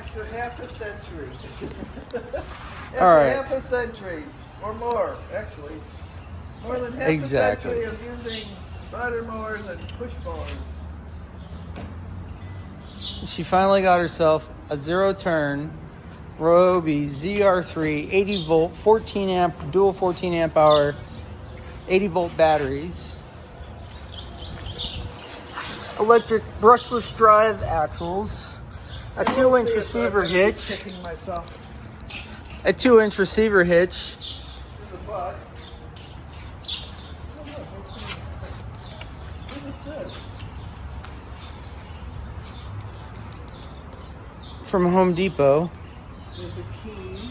After half a century. After All right. half a century or more, actually. More than half Exactly. a century of using rider mowers and push mowers. She finally got herself a zero-turn Ryobi ZR3 80 volt 14 amp dual 14 amp hour 80 volt batteries, electric brushless drive axles, a 2-inch receiver hitch, a 2-inch receiver hitch, from Home Depot. There's a key,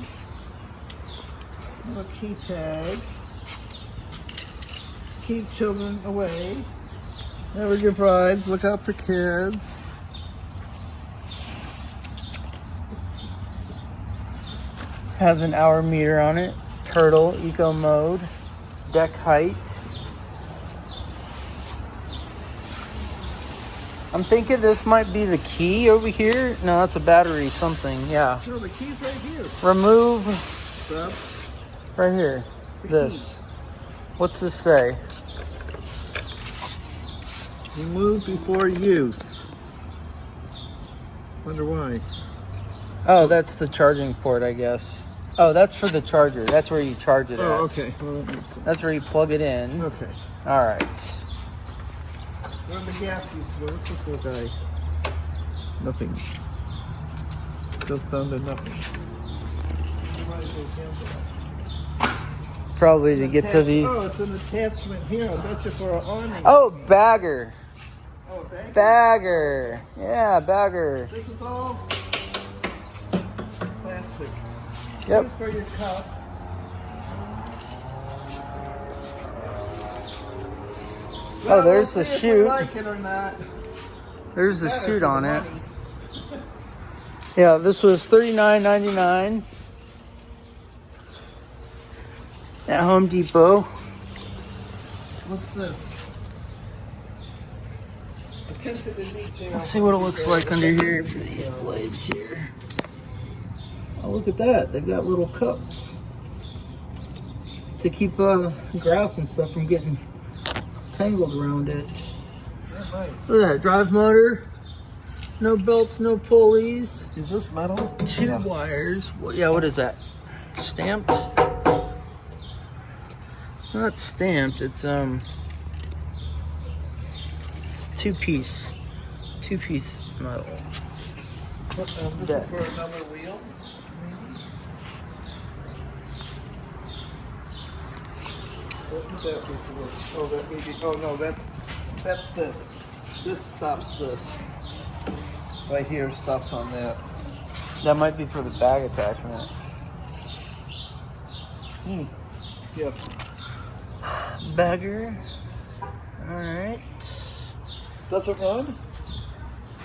a key tag. Keep children away. Never give rides. Look out for kids. Has an hour meter on it. Turtle, eco mode, deck height. I'm thinking this might be the key over here. No, that's a battery something. Yeah. No, the key's right here. Remove. Stop. Right here. This. What's this say? Remove before use. Wonder why. Oh, that's the charging port, I guess. Oh, that's for the charger. That's where you charge it at. Oh, okay. Well, that makes sense. That's where you plug it in. Okay. All right. Where the gas used to go? What's this little guy? Nothing. Just down to nothing. Probably to get to these. Oh, it's an attachment here. I bet you for an awning. Oh, bagger. Oh, bagger? Bagger. Yeah, bagger. This is all plastic. Yep. Good for your cup. Oh, there's we'll the see if we chute. like it or not. There's the Better chute for on the it. money. Yeah, this was $39.99 at Home Depot. What's this? Attention to detail. Let's see what it looks like under here for these blades here. Oh, look at that. They've got little cups to keep grass and stuff from getting tangled around it. Nice. Look at that. Drive motor. No belts, no pulleys. Is this metal? 2 wires. Well, yeah, what is that? Stamped? It's not stamped. It's 2-piece metal. This is for another wheel, maybe? What would that be for? Oh, that maybe. Oh no, that's this. This stops this. Right here stops on that. That might be for the bag attachment. Yep. Bagger. Alright. Does it run?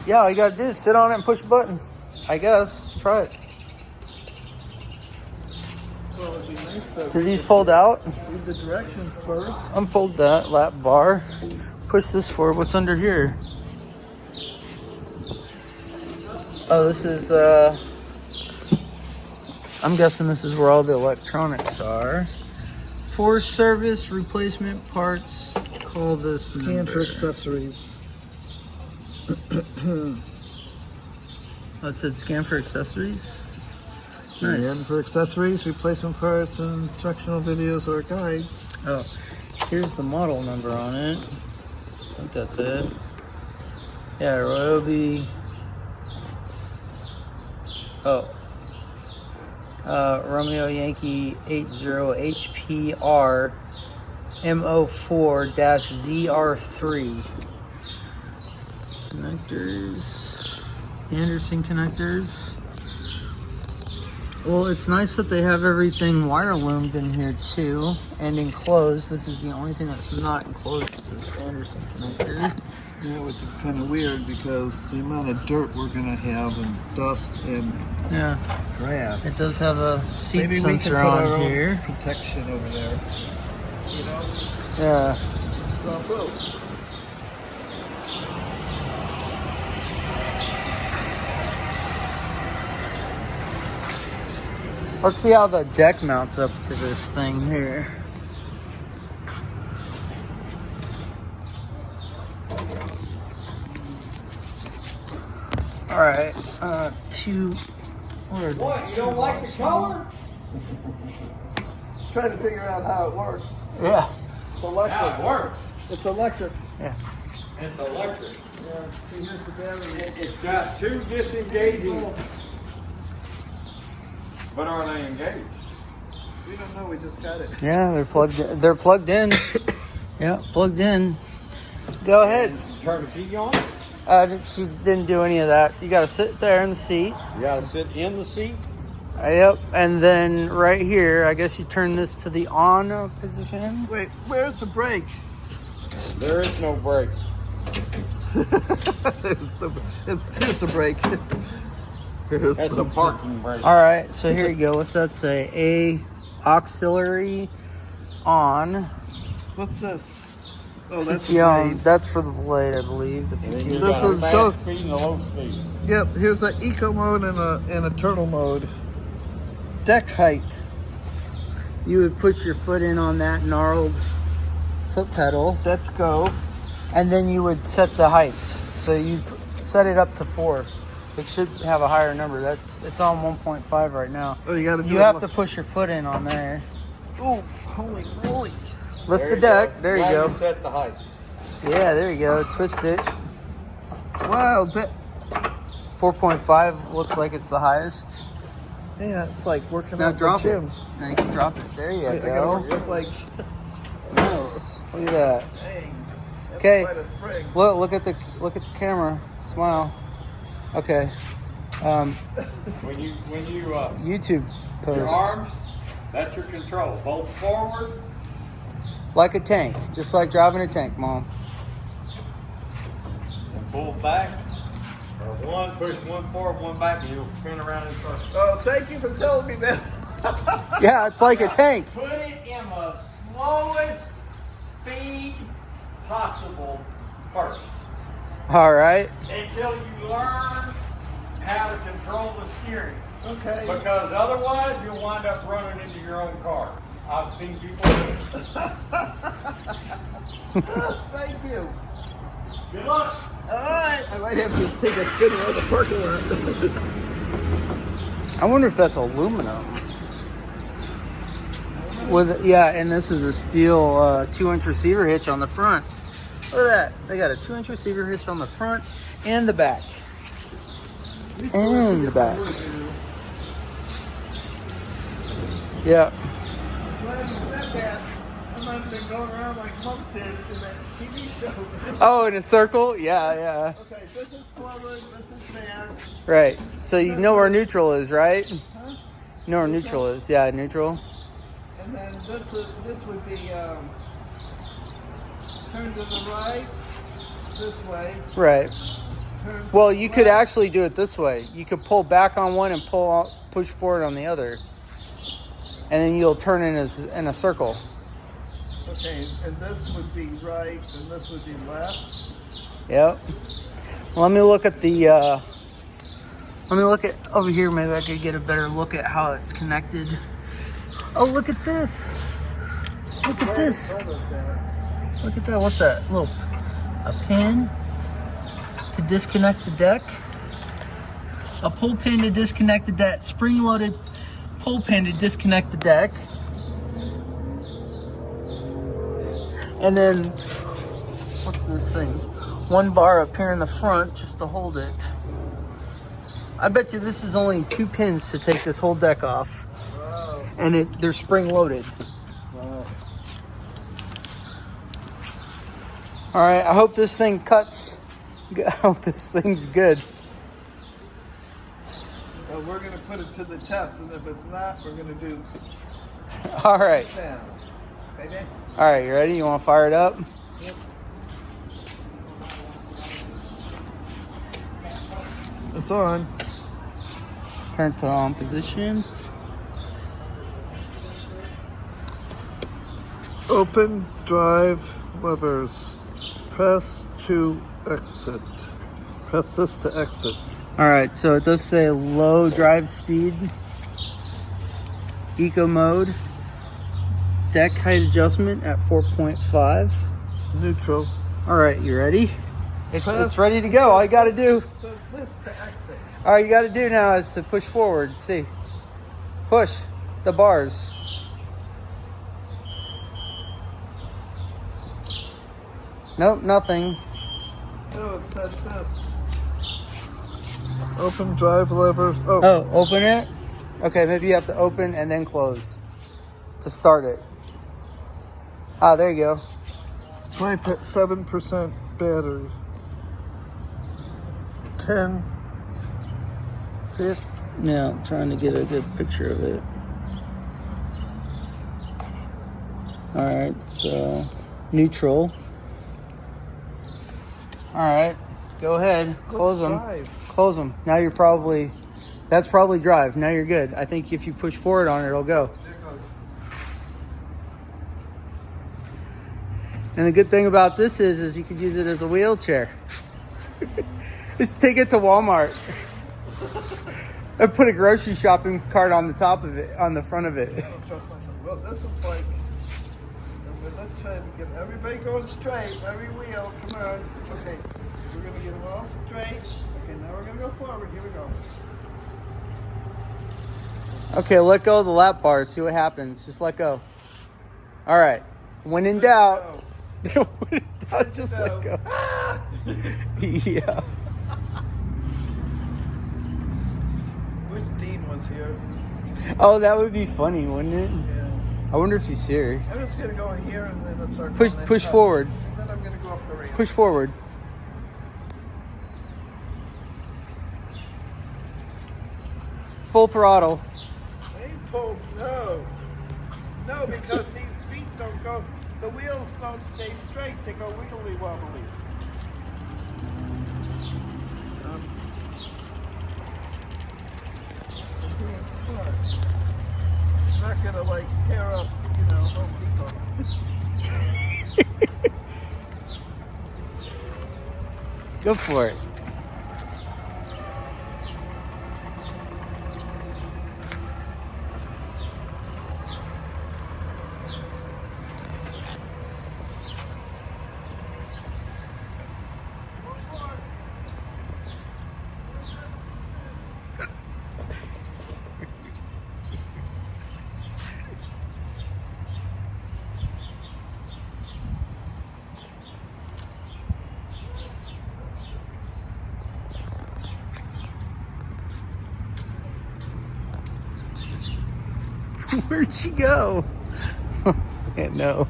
Yeah, all you gotta do is sit on it and push a button. I guess. Try it. Well, it'd be nice to Do these fold out? read the directions first. Unfold that lap bar. Push this forward. What's under here? Oh, this is, I'm guessing this is where all the electronics are. For service replacement parts, call this Scan number. for accessories. It said scan for accessories. Scan Nice. for accessories, replacement parts, and instructional videos or guides. Oh, here's the model number on it. I think that's it. Yeah, Ryobi. Oh. Romeo Yankee 80 HPR MO4-ZR3. Connectors. Anderson connectors. Well, it's nice that they have everything wire loomed in here too, and enclosed. This is the only thing that's not enclosed is this Anderson connector. Yeah, which is kind of weird because the amount of dirt we're going to have and dust and Yeah, grass. it does have a seat Maybe we can sensor put on our own here. protection over there. You know? Yeah. Well, Let's see how the deck mounts up to this thing here. All right, two. What are What, these you don't two like the bars? color? Trying to figure out how it works. Yeah. It's electric. How it works. It's electric. Yeah. It's electric. Yeah. See, here's the battery. It's got two disengaging, but are they engaged? We don't know. We just got it. Yeah, they're plugged in. They're plugged in. Yeah, plugged in. Go ahead. Turn the key on. She didn't do any of that. You gotta sit there in the seat. You gotta sit in the seat. Yep, and then right here, I guess you turn this to the on position. Wait, where's the brake? There is no brake. Here's the brake. Here's That's the a parking brake. All right, so here you go. What's that say? A auxiliary on. What's this? Oh, that's the PTO. blade. That's for the blade, I believe. The And then PTO. you This got a is fast so- speed and a low speed. Yep. Here's an eco mode and a turtle mode. Deck height. You would put your foot in on that gnarled foot pedal, Let's go. and then you would set the height. So you set it up to 4. It should have a higher number. It's on 1.5 right now. Oh, you got to do You it. have to push your foot in on there. Oh, holy moly! Lift There the you deck. go. There you Now go. set the height. Yeah, there you go. Twist it. Wow, that. 4.5 looks like it's the highest. Yeah, it's like working Now out drop the it. gym. Now you can drop it. There you I gotta go. work your legs. Nice. Look at that. Dang. That's Okay. quite a spring. Look at the camera. Smile. Okay. When you YouTube your post. arms, that's your control. Both forward. Like a tank, just like driving a tank, Mom. And pull back, or one, push one forward, one back, and you'll spin around in circles. Oh, thank you for telling me that. Yeah, it's like a tank. Put it in the slowest speed possible first, All right. until you learn how to control the steering. Okay. Because otherwise, you'll wind up running into your own car. I've seen people do it. Thank you. Good luck. All right. I might have to take a spin around the parking lot. I wonder if that's aluminum. And this is a steel 2-inch receiver hitch on the front. Look at that. They got a 2-inch receiver hitch on the front and the back. And the back. Yeah. Glad you said that. I might have been going around like Monk did in that TV show. Oh, in a circle? Yeah, yeah. Okay, this is forward, this is back. Right. So you know where neutral is, right? You Huh? know where neutral is. Yeah, neutral. And then this would be turn to the right, this way. Right. Turn to Well, the you could left. actually do it this way. You could pull back on one and push forward on the other. And then you'll turn in a circle. Okay, and this would be right, and this would be left. Yep. Well, let me look at over here. Maybe I could get a better look at how it's connected. Oh, look at this. Look at this. Where was that? Look at that. What's that? A pin to disconnect the deck. A pull pin to disconnect the deck. Spring-loaded pull pin to disconnect the deck. And then, what's this thing? 1 bar up here in the front just to hold it. I bet you this is only 2 pins to take this whole deck off. Wow. And they're spring-loaded. Wow. All right, I hope this thing cuts. I hope this thing's good. Well, we're going to put it to the test, and if it's not, we're going to do All right. sound. Okay? All right, you ready? You want to fire it up? Yep. It's on. Turn to on position. Open drive levers. Press to exit. Press this to exit. All right, so it does say low drive speed. Eco mode. Deck height adjustment at 4.5. Neutral. All right, you ready? It's Press- ready to go. All you got to do. So this to exit. All you got to do now is to push forward. See, push the bars. Nope, nothing. No, it says this. Open drive lever. Oh, Oh, open it. Okay, maybe you have to open and then close to start it. Ah, there you go. 7% battery. 10. 50. Now, I'm trying to get a good picture of it. All right, so neutral. All right, go ahead, close them. Drive. Close them. Now you're probably, that's probably drive. Now you're good. I think if you push forward on it, it'll go. There it goes. And the good thing about this is you could use it as a wheelchair. Just take it to Walmart and put a grocery shopping cart on the top of it, on the front of it. I don't trust myself. Well, this is like. Let's try to get everybody going straight. Every wheel. Come on. Okay. We're going to get them all straight. Okay, now we're going to go forward. Here we go. Okay, let go of the lap bars. See what happens. Just let go. All right. When in doubt, when in doubt, just let go. Yeah. Wish Dean was here. Oh, that would be funny, wouldn't it? Yeah. I wonder if he's here. I'm just going to go here and then I'll start Push, going push in. forward. And then I'm going to go up the ramp. Push forward. Full throttle. They pulled. No. No, because these feet don't go. The wheels don't stay straight. They go wiggly wobbly. I'm being smart. I'm not gonna like tear up, you know, Home Depot. Go for it. Where'd she go? I know.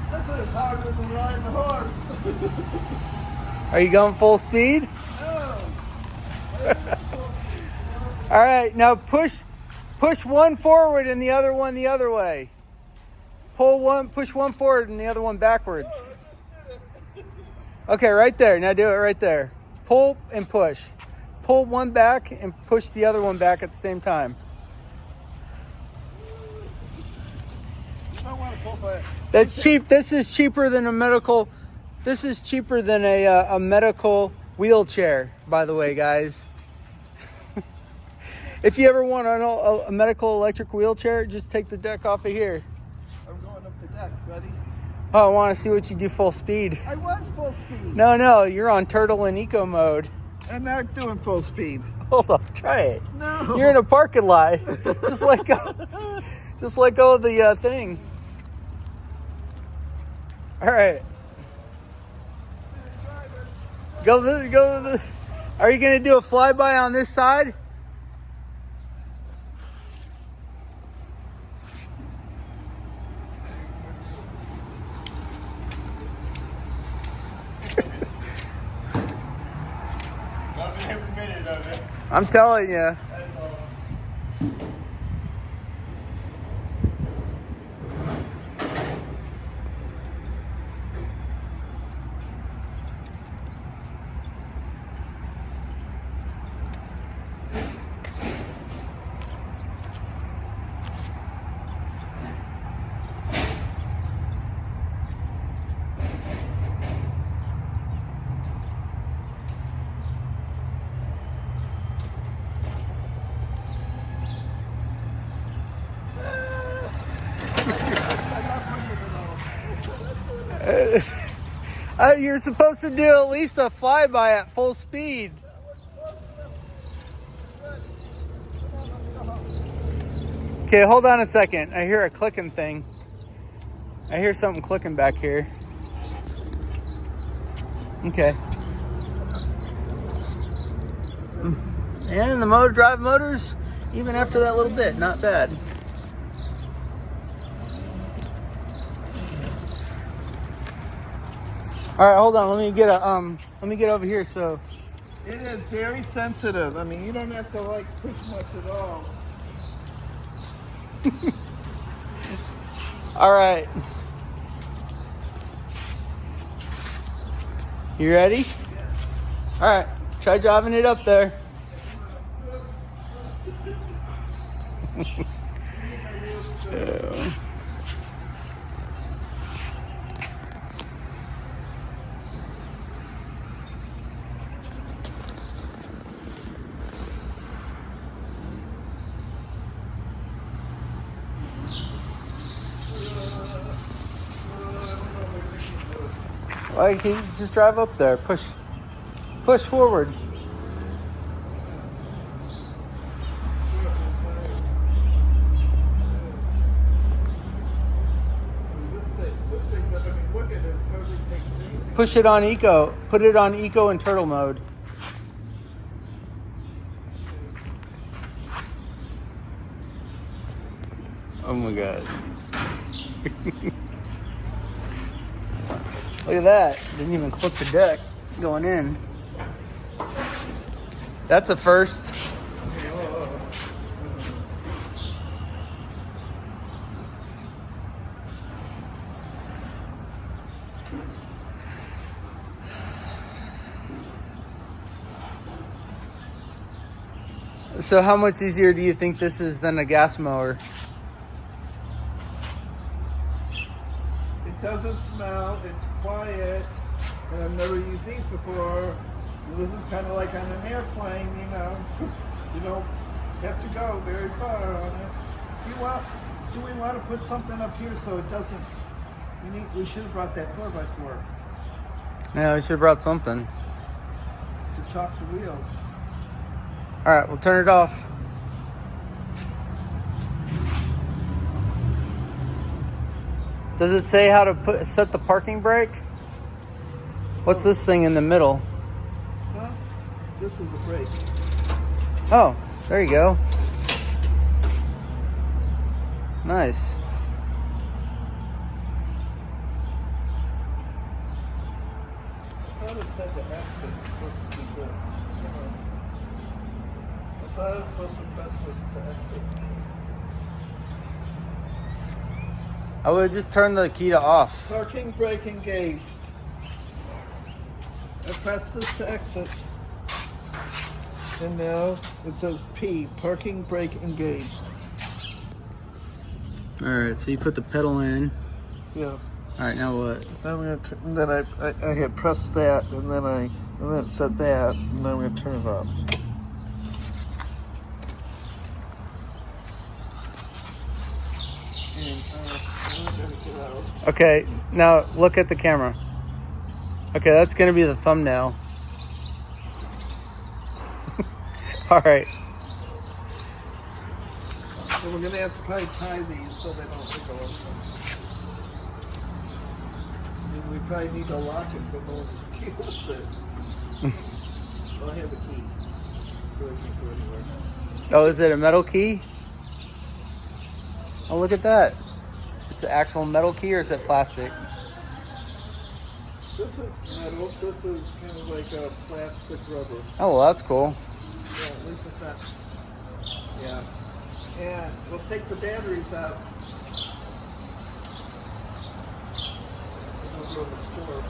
This is harder than riding a horse. Are you going full speed? No. All right, now push one forward and the other one the other way. Push one forward and the other one backwards. Okay, right there. Now do it right there. Pull and push. Pull one back and push the other one back at the same time. You don't want to pull back. That's cheap. This is cheaper than a medical. This is cheaper than a medical wheelchair, by the way, guys. If you ever want a medical electric wheelchair, just take the deck off of here. I'm going up the deck. Ready? Oh, I want to see what you do full speed. I was full speed. No, you're on turtle and eco mode. I'm not doing full speed. Hold on, try it. No. You're in a parking lot. Just let go of the thing. All right. Go. Are you gonna do a flyby on this side? loving every minute of it. I'm telling you. That's all. You're supposed to do at least a flyby at full speed. Okay, hold on a second. I hear a clicking thing. I hear something clicking back here. Okay. And the motor drive motors, even after that little bit, not bad. All right, hold on. Let me get over here. So It is very sensitive. I mean, you don't have to like push much at all. all right. You ready? Yeah. All right. Try driving it up there. Like, you just drive up there. Push forward. This thing, I mean, look at it. Hardly takes anything. Push it on eco. Put it on eco and turtle mode. Oh my god. Look at that. Didn't even clip the deck going in. That's a first. So how much easier do you think this is than a gas mower? It doesn't smell. It's quiet. And I've never used these before. This is kind of like on an airplane, you know. You don't have to go very far on it. Do we want to put something up here so it doesn't? We should have brought that 4x4 Yeah, we should have brought something. to chalk the wheels. All right, we'll turn it off. Does it say how to set the parking brake? What's this thing in the middle? Huh? This is the brake. Oh, there you go. Nice. I thought it said the exit was supposed to be this. I thought I was supposed to press this to exit. I would just turn the key to off. Parking brake engaged. I press this to exit. And now it says P, parking brake engaged. All right, so you put the pedal in. Yeah. All right, now what? And then I had pressed that, and then it said that, and then I'm gonna turn it off. And I'm gonna get out. Okay, now look at the camera. Okay, that's gonna be the thumbnail. All right. So we're gonna have to probably tie these so they don't wiggle. And we probably need to lock it so no one steals it. Well, I have the key. Really can't go anywhere. Oh, is it a metal key? Oh, look at that. It's an actual metal key, or is it plastic? This is metal. This is kind of like a plastic rubber. Oh, well, that's cool. Yeah, at least it's not. Yeah. And we'll take the batteries out. And we'll go to the store.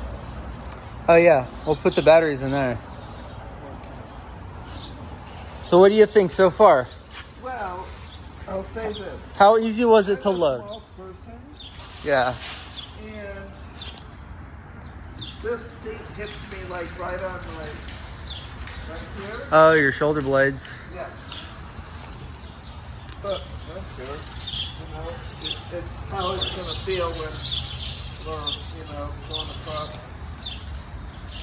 Oh yeah, we'll put the batteries in there. So what do you think so far? Well, I'll say this. How easy was it to I'm a load? small person, Yeah. and this seat hits me like right on right here. Oh, your shoulder blades. Yeah. But I'm sure, you know, it's how it's gonna feel when we're, you know, going across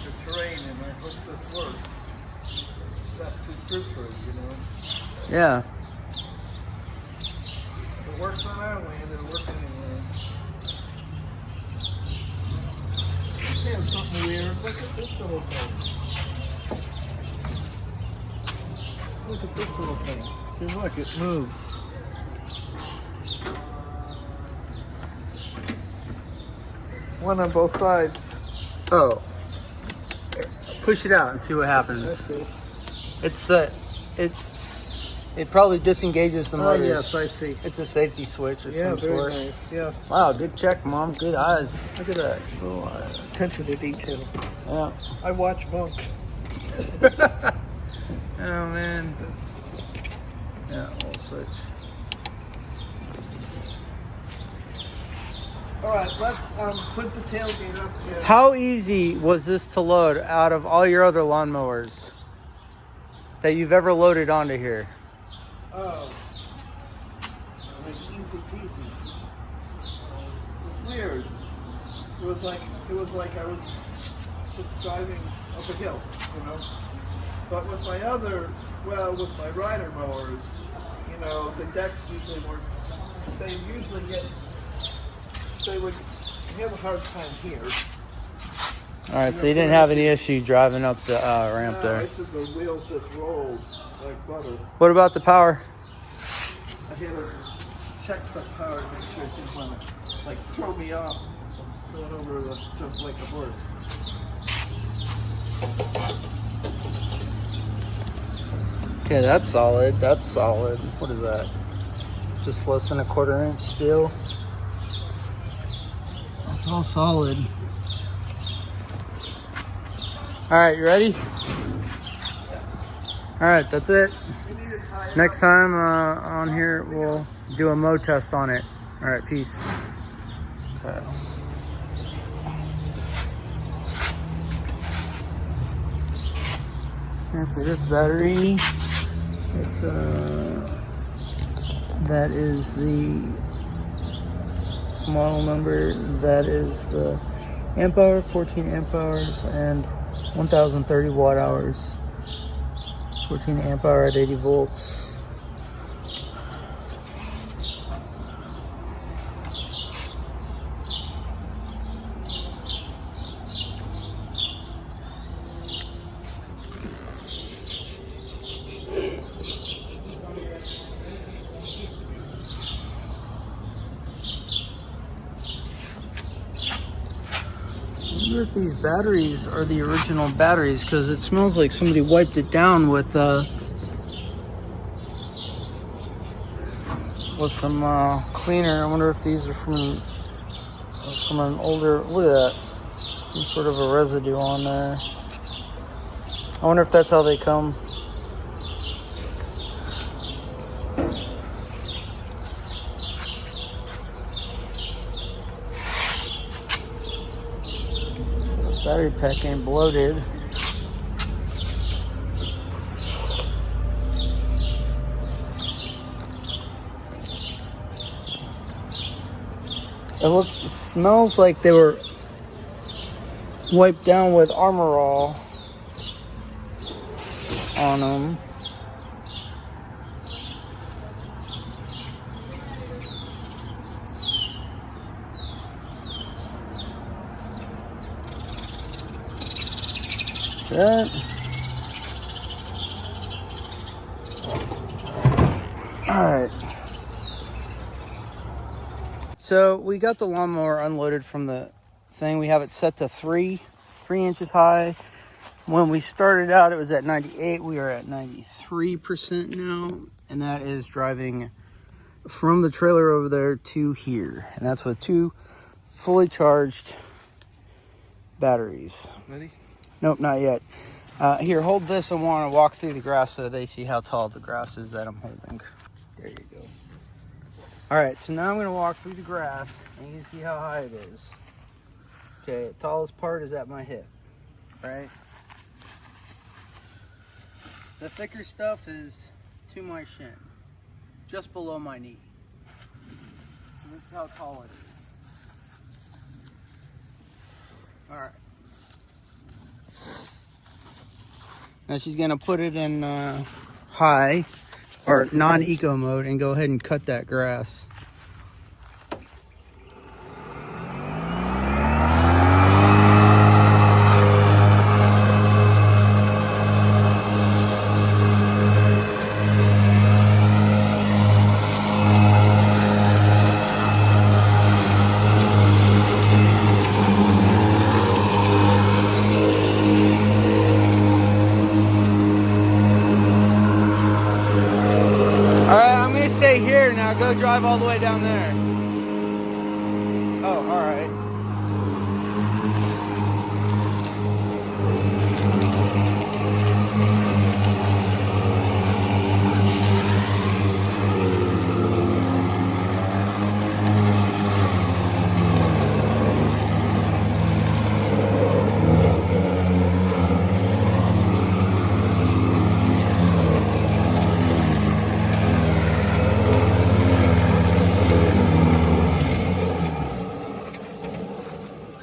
the terrain, and I hope this works. Not too frou-frou, you know. Yeah. If it works on our land, it'll work anywhere. See, something weird. Look at this little thing. Look at this little thing. See, look, it moves. One on both sides. Oh. Push it out and see what Let's happens. see. It's it probably disengages the Oh, motors. yes, I see. It's a safety switch or Yeah, some very sort. nice. Yeah, Wow, good check, Mom. Good eyes. Look at that. oh, attention to detail. Yeah. I watch Monk. Oh man. Yeah, we'll switch. All right, let's put the tailgate up here. How easy was this to load out of all your other lawnmowers that you've ever loaded onto here? Oh, like easy peasy. It's weird. It was like I was just driving up a hill, you know. But with my with my rider mowers, you know, the decks usually weren't. They would have a hard time here. All right, so you didn't have any issue driving up the ramp there. I said the wheels just rolled like butter. What about the power? I had to check the power to make sure it didn't want to like throw me off going over the jump like a horse. Okay, that's solid. That's solid. What is that? Just less than a 1/4 inch steel. That's all solid. All right, you ready? All right, that's it. Next time on here, we'll do a mow test on it. All right, peace. Okay. And so this battery, it's that is the model number, that is the amp hour, 14 amp hours and 1030 watt hours. 14 amp hour at 80 volts. I wonder if these batteries are the original batteries, because it smells like somebody wiped it down with some cleaner. I wonder if these are from an older. Look at that, some sort of a residue on there. I wonder if that's how they come. Battery pack ain't bloated. It smells like they were wiped down with Armor All on them. That. All right. So we got the lawnmower unloaded from the thing. We have it set to 3 3 inches high. When we started out, it was at 98. We are at 93% now. And that is driving from the trailer over there to here. And that's with 2 fully charged batteries. Ready? Nope, not yet. Here, hold this. I want to walk through the grass so they see how tall the grass is that I'm holding. There you go. All right, so now I'm going to walk through the grass, and you can see how high it is. Okay, the tallest part is at my hip, right? The thicker stuff is to my shin, just below my knee. Look how tall it is. All right. Now she's gonna put it in high or non-eco mode and go ahead and cut that grass. Here now, go drive all the way down there. Oh, all right.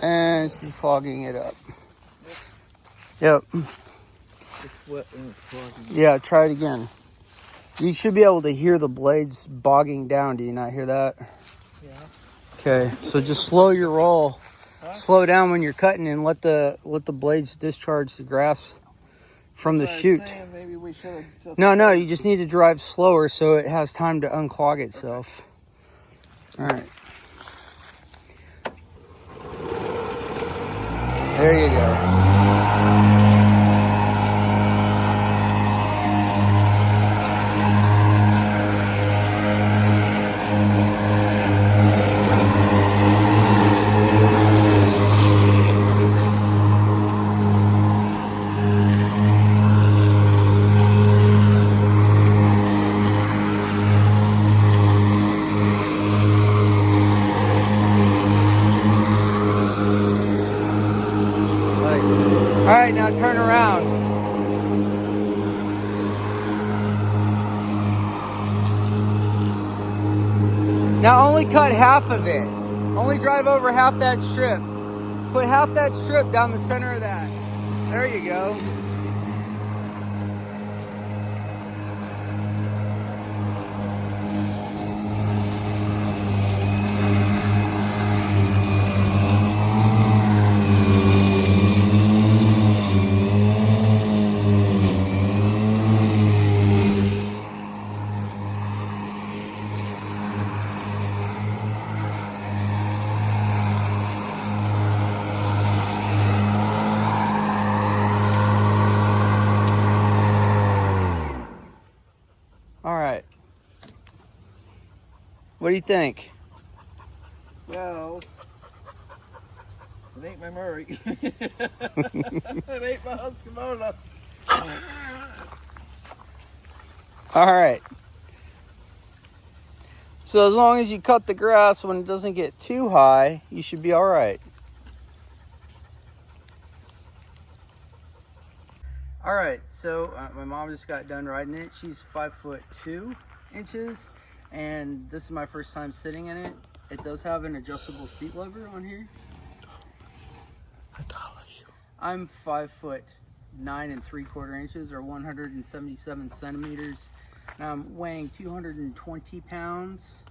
And she's clogging it up. Yep. It's wet and it's clogging. Yeah, try it again. You should be able to hear the blades bogging down. Do you not hear that? Yeah. Okay, so just slow your roll. Huh? Slow down when you're cutting and let the blades discharge the grass from the chute. Maybe we should have No, you just need to drive slower so it has time to unclog itself. Okay. All right. There you go. All right, now turn around. Now only cut half of it. Only drive over half that strip. Put half that strip down the center of that. There you go. All right. What do you think? Well, it ain't my Murray. It ain't my Husqvarna. All right. So as long as you cut the grass when it doesn't get too high, you should be all right. All right, so my mom just got done riding it. She's 5'2" and this is my first time sitting in it. It does have an adjustable seat lever on here. How tall are you? I'm 5'9" 3/4" or 177 centimeters. And I'm weighing 220 pounds.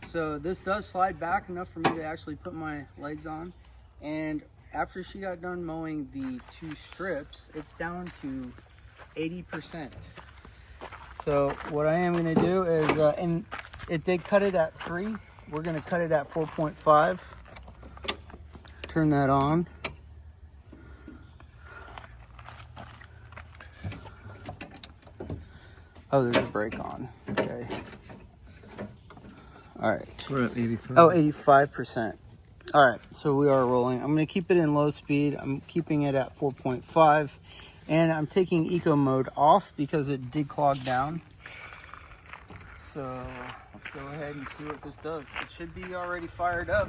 So this does slide back enough for me to actually put my legs on. And after she got done mowing the 2 strips, it's down to 80%. So what I am going to do is, and it did cut it at 3. We're going to cut it at 4.5. Turn that on. Oh, there's a brake on. Okay. All right. We're at 85. Oh, 85%. All right, so we are rolling. I'm going to keep it in low speed. I'm keeping it at 4.5. And I'm taking eco mode off because it did clog down. So let's go ahead and see what this does. It should be already fired up.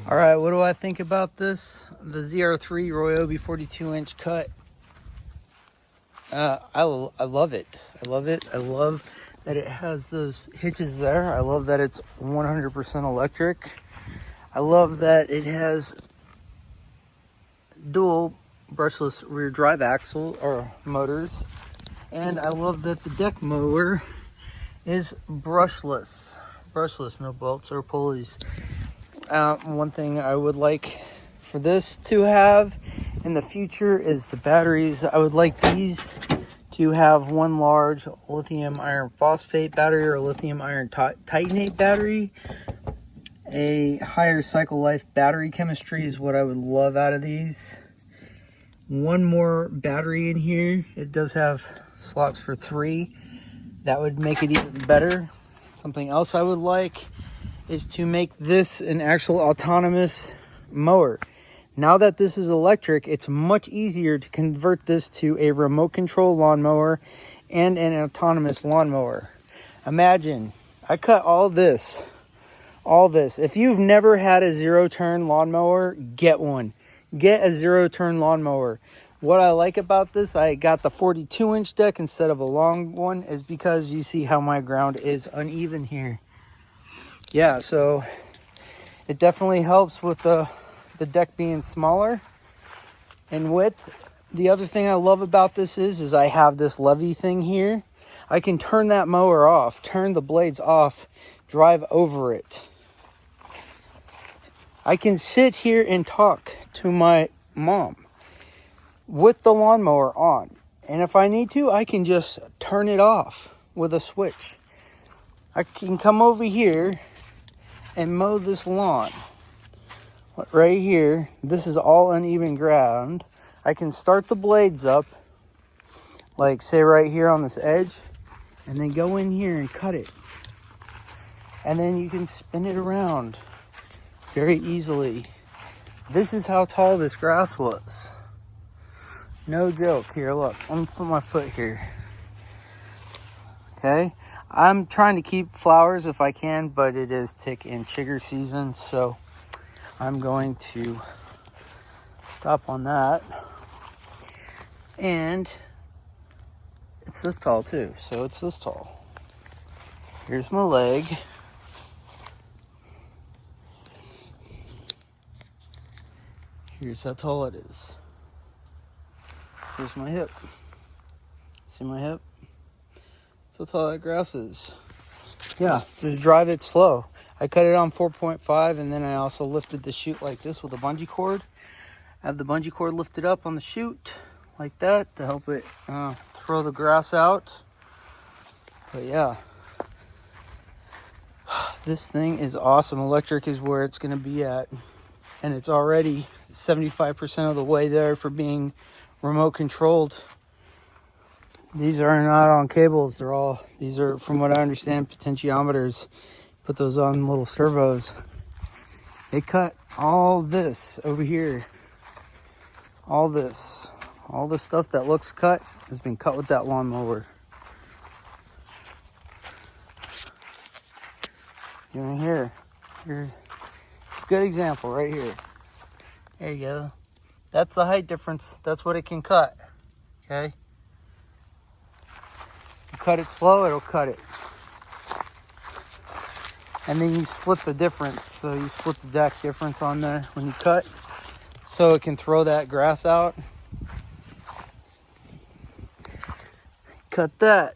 All right, what do I think about this? The ZR3 Ryobi 42-inch cut. I love it. I love it. I love that it has those hitches there. I love that it's 100% electric. I love that it has dual brushless rear drive axle or motors. And I love that the deck mower is brushless. Brushless, no bolts or pulleys. One thing I would like for this to have in the future is the batteries. I would like these to have one large lithium iron phosphate battery or lithium iron titanate battery. A higher cycle life battery chemistry is what I would love out of these. One more battery in here. It does have slots for 3. That would make it even better. Something else I would like is to make this an actual autonomous mower. Now that this is electric, it's much easier to convert this to a remote control lawnmower and an autonomous lawnmower. Imagine, I cut all this. If you've never had a zero-turn lawnmower, get one. Get a zero-turn lawnmower. What I like about this, I got the 42-inch deck instead of a long one, is because you see how my ground is uneven here. Yeah, so it definitely helps with the deck being smaller in width. The other thing I love about this is I have this levy thing here. I can turn that mower off, turn the blades off, drive over it. I can sit here and talk to my mom with the lawnmower on. And if I need to, I can just turn it off with a switch. I can come over here and mow this lawn right here. This is all uneven ground. I can start the blades up, like say right here on this edge, and then go in here and cut it. And then you can spin it around very easily. This is how tall this grass was. No joke. Here, look. Let me put my foot here. Okay. I'm trying to keep flowers if I can, but it is tick and chigger season, so I'm going to stop on that. And it's this tall too, so it's this tall. Here's my leg. Here's how tall it is. Here's my hip. See my hip? That's how tall that grass is. Yeah, just drive it slow. I cut it on 4.5, and then I also lifted the chute like this with a bungee cord. I have the bungee cord lifted up on the chute like that to help it throw the grass out. But yeah, this thing is awesome. Electric is where it's going to be at, and it's already 75% of the way there for being remote controlled. These are not on cables. These are, from what I understand, potentiometers. Put those on little servos. They cut all this over here. All this stuff that looks cut has been cut with that lawnmower. Even here. Here's a good example right here. There you go. That's the height difference. That's what it can cut. Okay? You cut it slow, it'll cut it. And then you split the difference. So you split the deck difference on there when you cut, so it can throw that grass out. Cut that.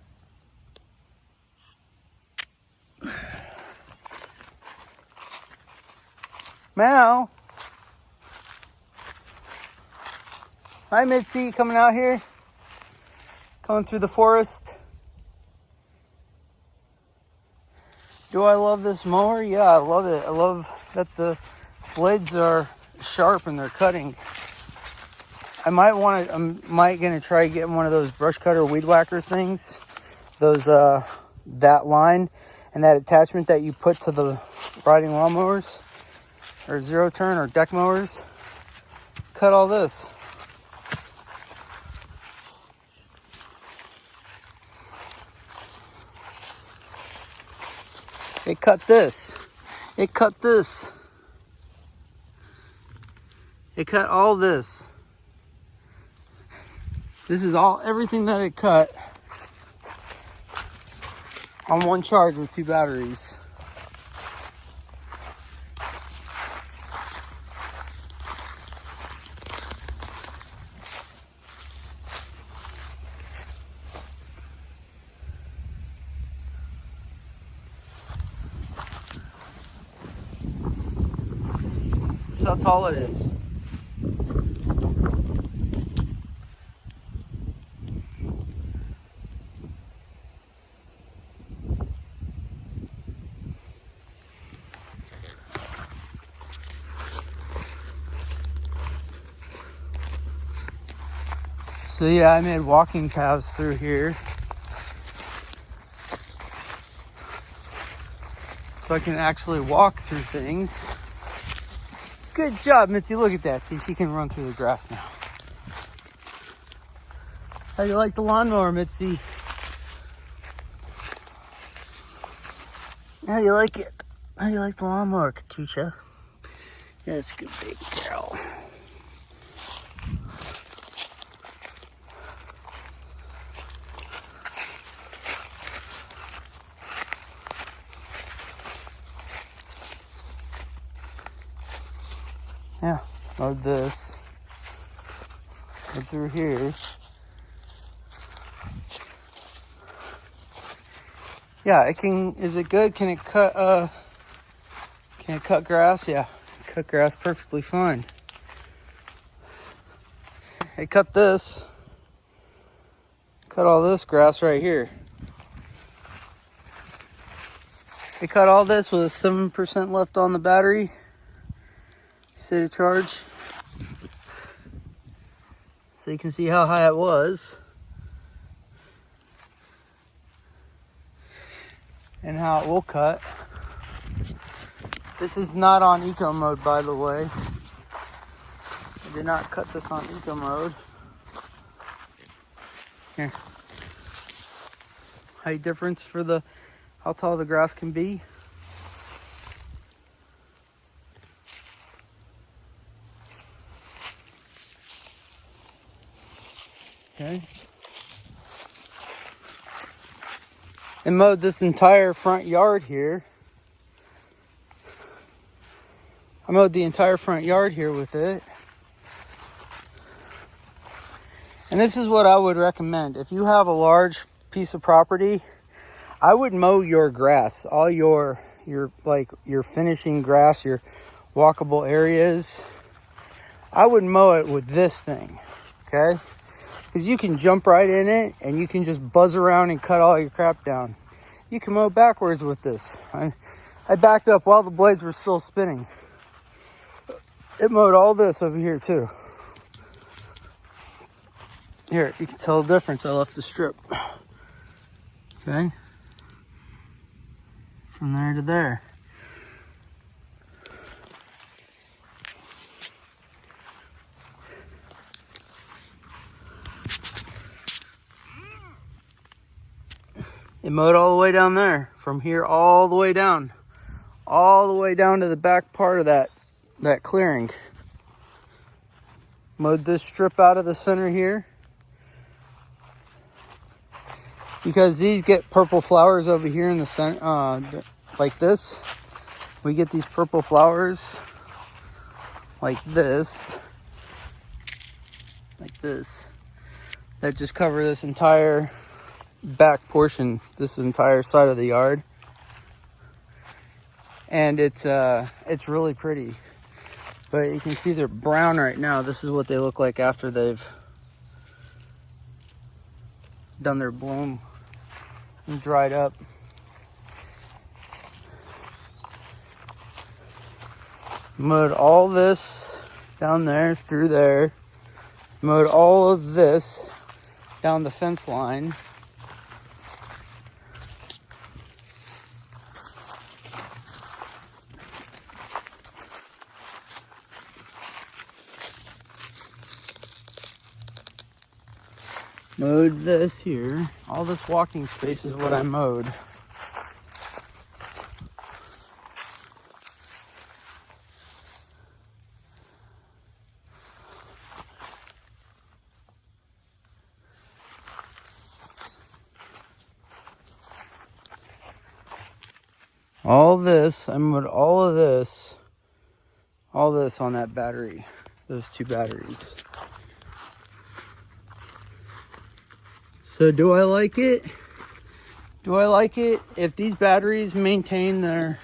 Meow. Hi, Mitzi, coming out here. Coming through the forest. Do I love this mower? Yeah, I love it. I love that the blades are sharp and they're cutting. I'm gonna try getting one of those brush cutter weed whacker things. Those that line and that attachment that you put to the riding lawnmowers or zero turn or deck mowers. Cut all this. It cut this. It cut this. It cut all this. This is everything that it cut on one charge with 2 batteries. That's how tall it is. So yeah, I made walking paths through here, so I can actually walk through things. Good job, Mitzi. Look at that. See, she can run through the grass now. How do you like the lawnmower, Mitzi? How do you like it? How do you like the lawnmower, Katusha? That's a good baby girl. Yeah, load this. Go through here. Yeah, it can. Is it good? Can it cut? Can it cut grass? Yeah, cut grass perfectly fine. It cut this. Cut all this grass right here. It cut all this with 7% left on the battery. State of charge. so you can see how high it was. And how it will cut. This is not on eco mode, by the way. I did not cut this on eco mode. Here. Height difference for how tall the grass can be. Okay. And mowed this entire front yard here. I mowed the entire front yard here with it. And this is what I would recommend. If you have a large piece of property, I would mow your grass, all your finishing grass, your walkable areas. I would mow it with this thing, okay? Because you can jump right in it and you can just buzz around and cut all your crap down. You can mow backwards with this. I backed up while the blades were still spinning. It mowed all this over here too. Here, you can tell the difference. I left the strip. Okay. From there to there. It mowed all the way down there. From here all the way down. All the way down to the back part of that clearing. Mowed this strip out of the center here. Because these get purple flowers over here in the center, like this. We get these purple flowers like this. Like this. That just cover this entire back portion, this entire side of the yard. And it's really pretty. But you can see they're brown right now. This is what they look like after they've done their bloom and dried up. Mowed all this down there, through there. Mowed all of this down the fence line. Mowed this here. All this walking space is what I mowed. All this, I mowed all this on that battery, those two batteries. So do I like it? Do I like it? If these batteries maintain their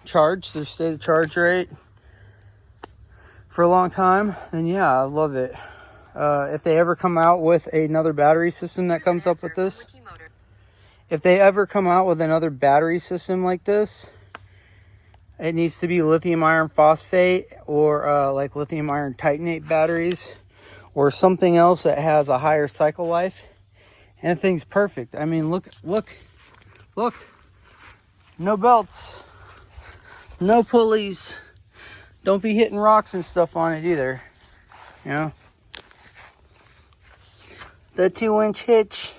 charge, their state of charge rate for a long time, then yeah, I love it. If they ever come out with another battery system that comes up with this, if they ever come out with another battery system like this, it needs to be lithium iron phosphate or like lithium iron titanate batteries, or something else that has a higher cycle life, and the thing's perfect. I mean, look. No belts, no pulleys. Don't be hitting rocks and stuff on it either. You know, the 2-inch hitch,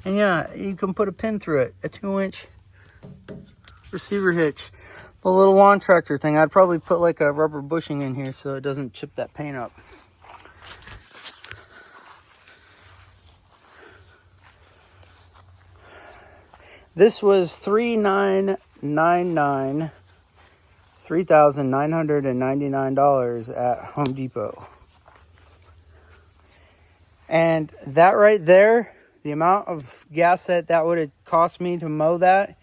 and yeah, you can put a pin through it. A 2-inch receiver hitch. The little lawn tractor thing, I'd probably put like a rubber bushing in here so it doesn't chip that paint up. This was $3,999 at Home Depot. And that right there, the amount of gas that would have cost me to mow that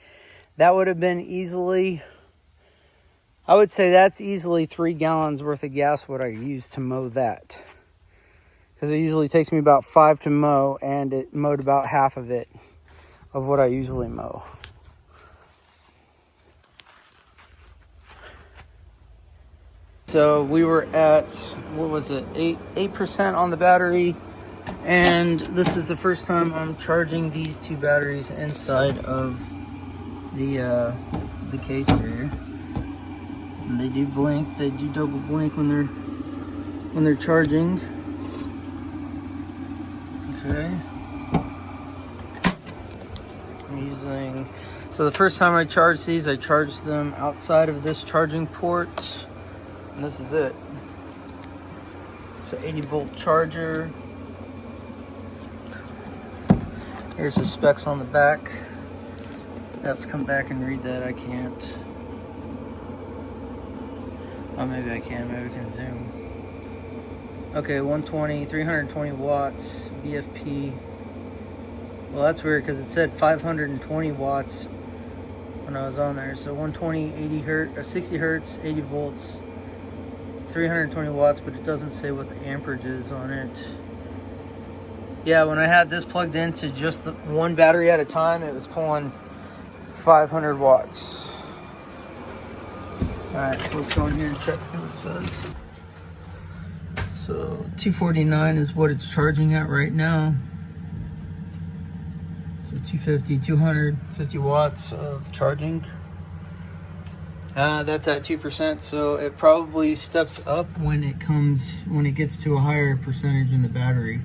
would have been easily, I would say that's easily 3 gallons worth of gas what I used to mow that. Because it usually takes me about 5 to mow, and it mowed about half of it, of what I usually mow. So we were at, what was it, 8% on the battery. And this is the first time I'm charging these two batteries inside of the case here. And they do blink, they do double blink when they're charging. Okay. I'm using, so the first time I charged these, I charged them outside of this charging port. And this is it. It's an 80-volt charger. Here's the specs on the back. I have to come back and read that. I can't. Oh, maybe I can. Maybe I can zoom. Okay, 120, 320 watts, BFP. Well, that's weird because it said 520 watts when I was on there. So 120, 80 hertz, 60 hertz, 80 volts, 320 watts, but it doesn't say what the amperage is on it. Yeah, when I had this plugged into just the one battery at a time, it was pulling 500 watts. Alright, so let's go in here and check, see what it says. So 249 is what it's charging at right now. So 250, 250 watts of charging. That's at 2%, so it probably steps up when it gets to a higher percentage in the battery.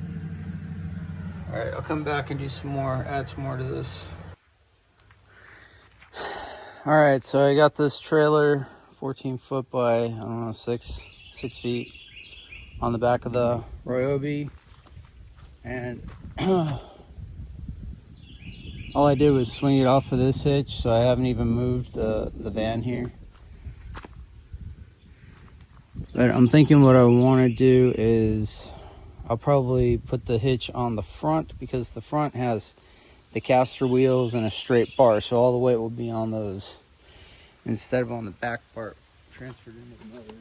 Alright, I'll come back and do some more, add some more to this. Alright, so I got this trailer, 14 foot by, I don't know, 6 feet on the back of the Ryobi. And all I did was swing it off of this hitch, so I haven't even moved the van here. But I'm thinking what I want to do is I'll probably put the hitch on the front because the front has the caster wheels and a straight bar, so all the weight will be on those instead of on the back part transferred into the motors.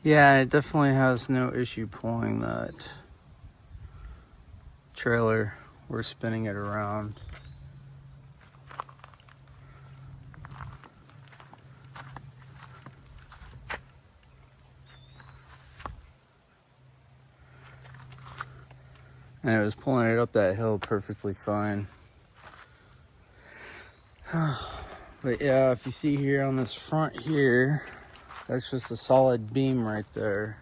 Yeah, it definitely has no issue pulling that trailer. We're spinning it around. And it was pulling it up that hill perfectly fine. But yeah, if you see here on this front here, that's just a solid beam right there.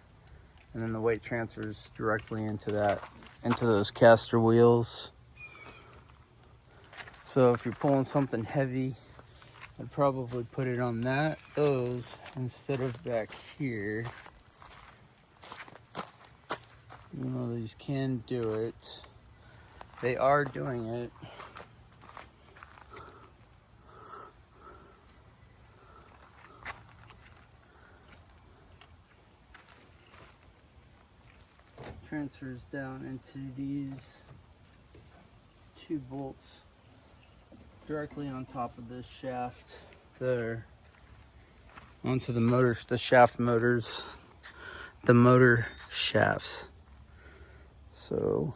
And then the weight transfers directly into those caster wheels. So if you're pulling something heavy, I'd probably put it on those instead of back here. Even though these can do it, they are doing it. Transfers down into these 2 bolts directly on top of this shaft there, onto the motor, the shaft motors, the motor shafts. So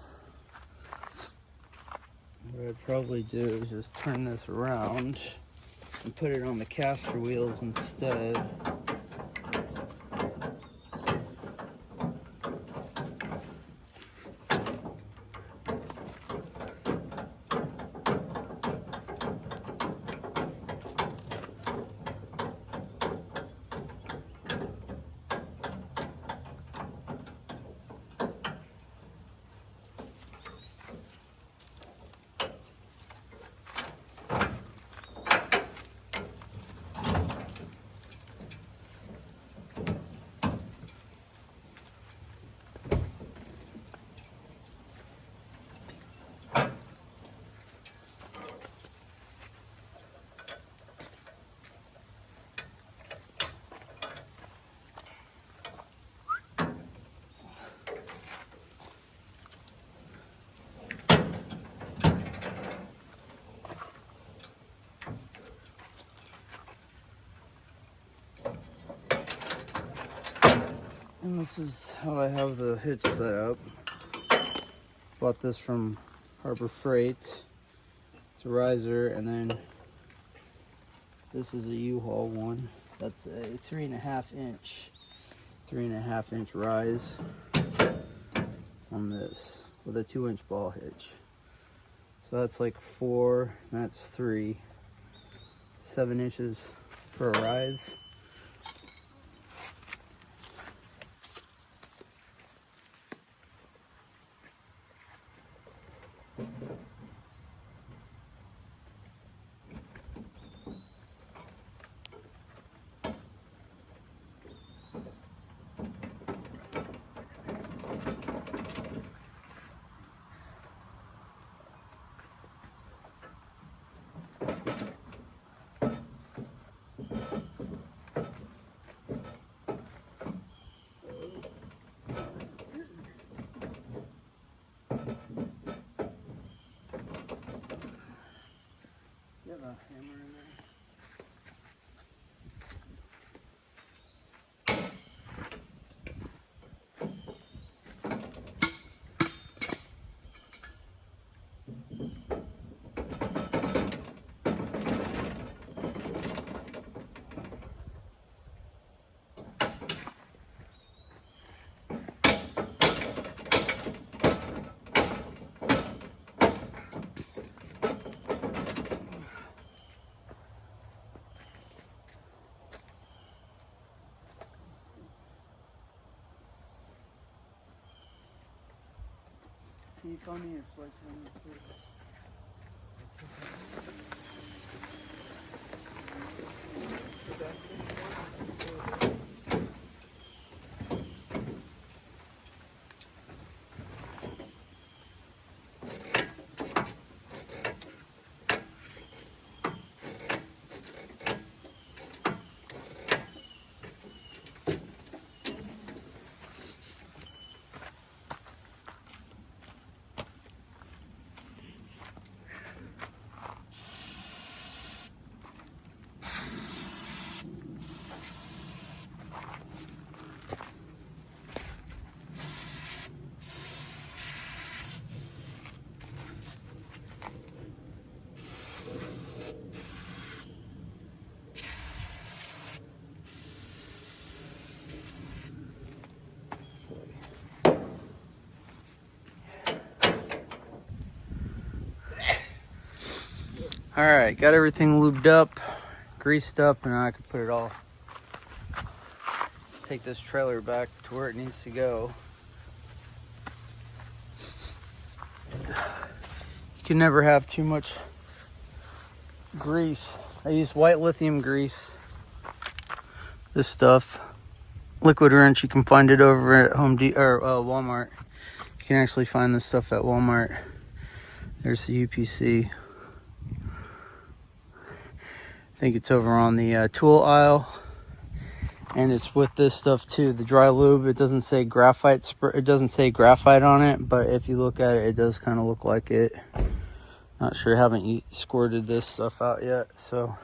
what I'd probably do is just turn this around and put it on the caster wheels instead. And this is how I have the hitch set up. Bought this from Harbor Freight. It's a riser, and then this is a U-Haul one. That's a 3.5 inch rise on this with a 2-inch ball hitch. So that's like 4, that's 3, 7 inches for a rise. You have a hammer in there? Can you find me your sledgehammer, please? All right, got everything lubed up, greased up, and now I can put it all, take this trailer back to where it needs to go. You can never have too much grease. I use white lithium grease. This stuff, liquid wrench, you can find it over at Walmart. You can actually find this stuff at Walmart. There's the UPC. I think it's over on the tool aisle, and it's with this stuff too. The dry lube. It doesn't say graphite. It doesn't say graphite on it, but if you look at it, it does kind of look like it. Not sure. Haven't squirted this stuff out yet. So,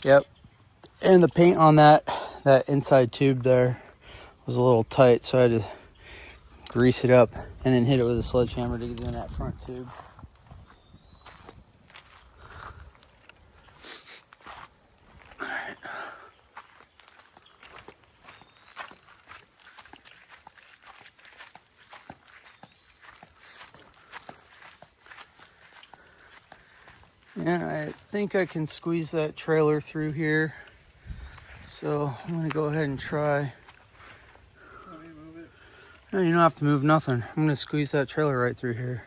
yep. And the paint on that inside tube there was a little tight, so I had to grease it up and then hit it with a sledgehammer to get in that front tube. And I think I can squeeze that trailer through here. So I'm gonna go ahead and try. Let me move it. No, you don't have to move nothing. I'm gonna squeeze that trailer right through here.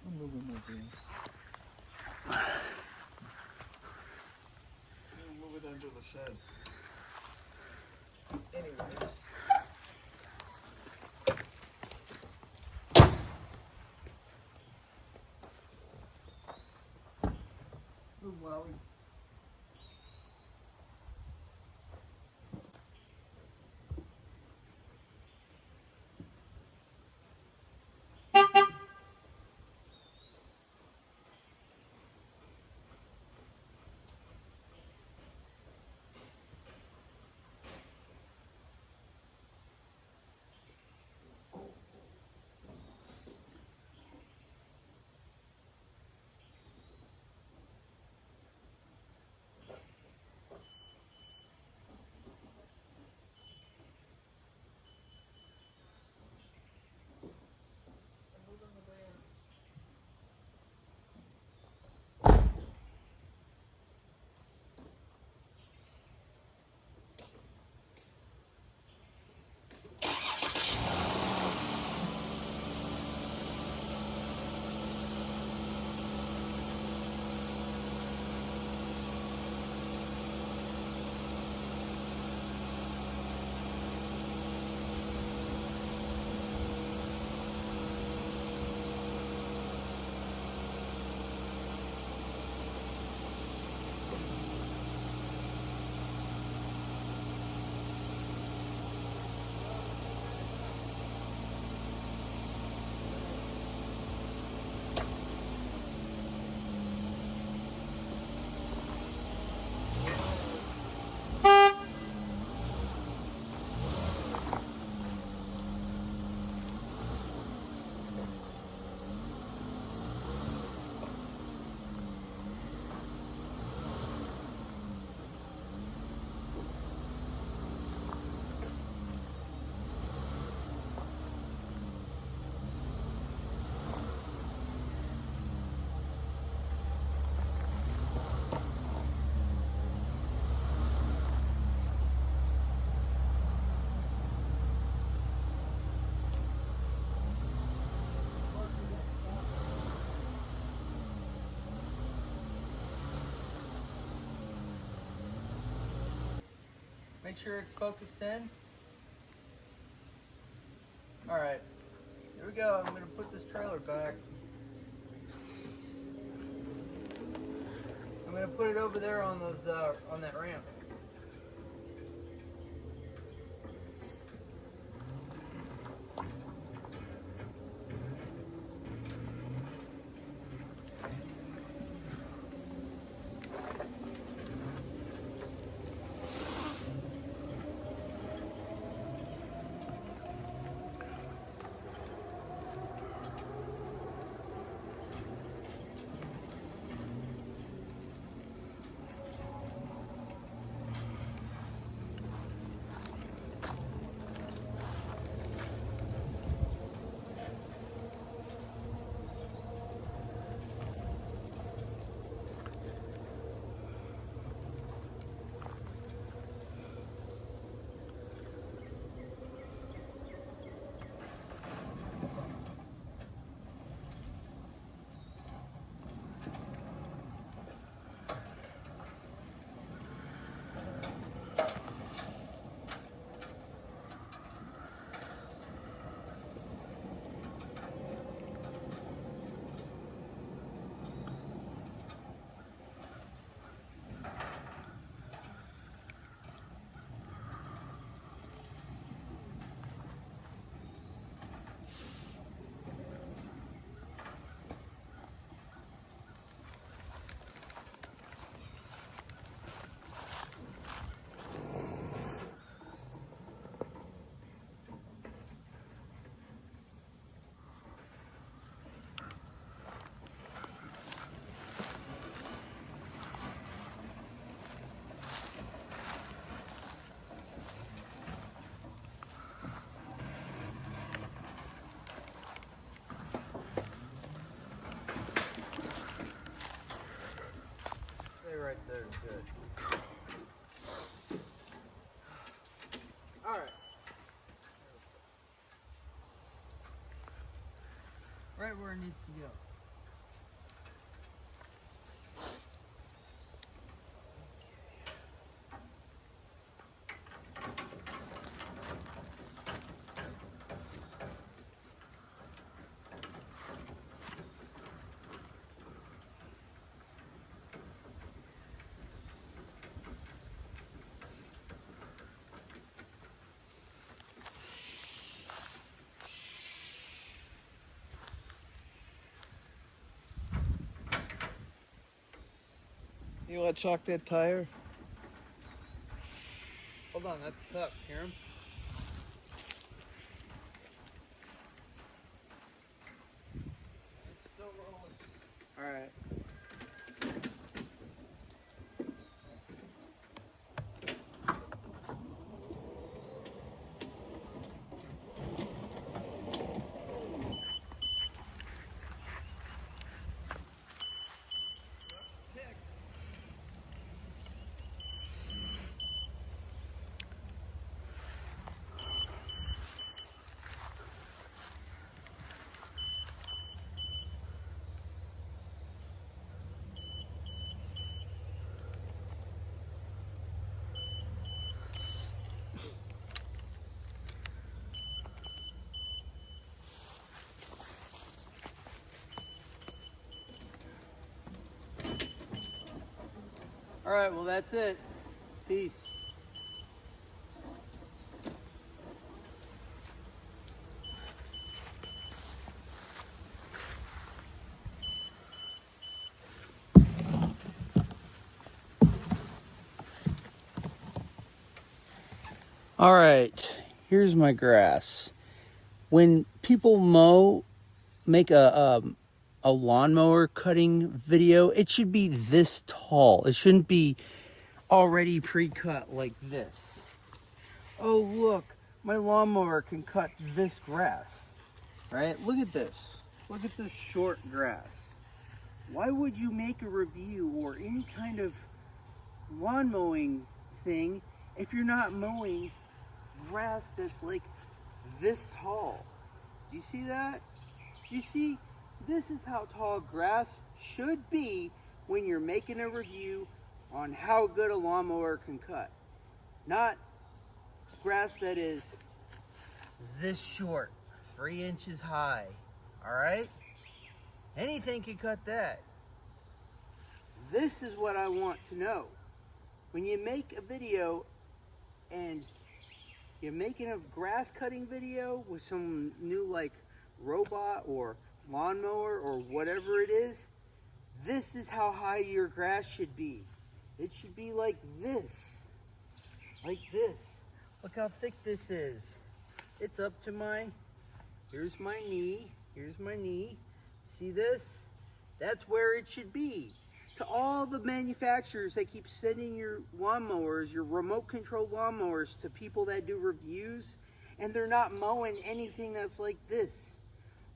I'm moving my thing. I'll move it under the shed. Anyway. Move, Wally. Make sure it's focused in. All right, here we go. I'm gonna put this trailer back. I'm gonna put it over there on those on that ramp. where it needs to go. You want to chalk that tire? Hold on, that's Tux. Hear him? It's still rolling. All right. Ticks. All right, well, that's it. Peace. All right, here's my grass. When people make a lawnmower cutting video, it should be this tall. It shouldn't be already pre-cut like this. Oh, look, my lawnmower can cut this grass, right? Look at this. Look at this short grass. Why would you make a review or any kind of lawn mowing thing if you're not mowing grass that's like this tall? Do you see that? Do you see? This is how tall grass should be when you're making a review on how good a lawnmower can cut. Not grass that is this short, 3 inches high, all right? Anything can cut that. This is what I want to know. When you make a video and you're making a grass cutting video with some new like robot or lawnmower or whatever it is, this is how high your grass should be. It should be like this. Like this. Look how thick this is. It's up to here's my knee. Here's my knee. See this? That's where it should be. To all the manufacturers that keep sending your lawnmowers, your remote control lawnmowers to people that do reviews, and they're not mowing anything that's like this.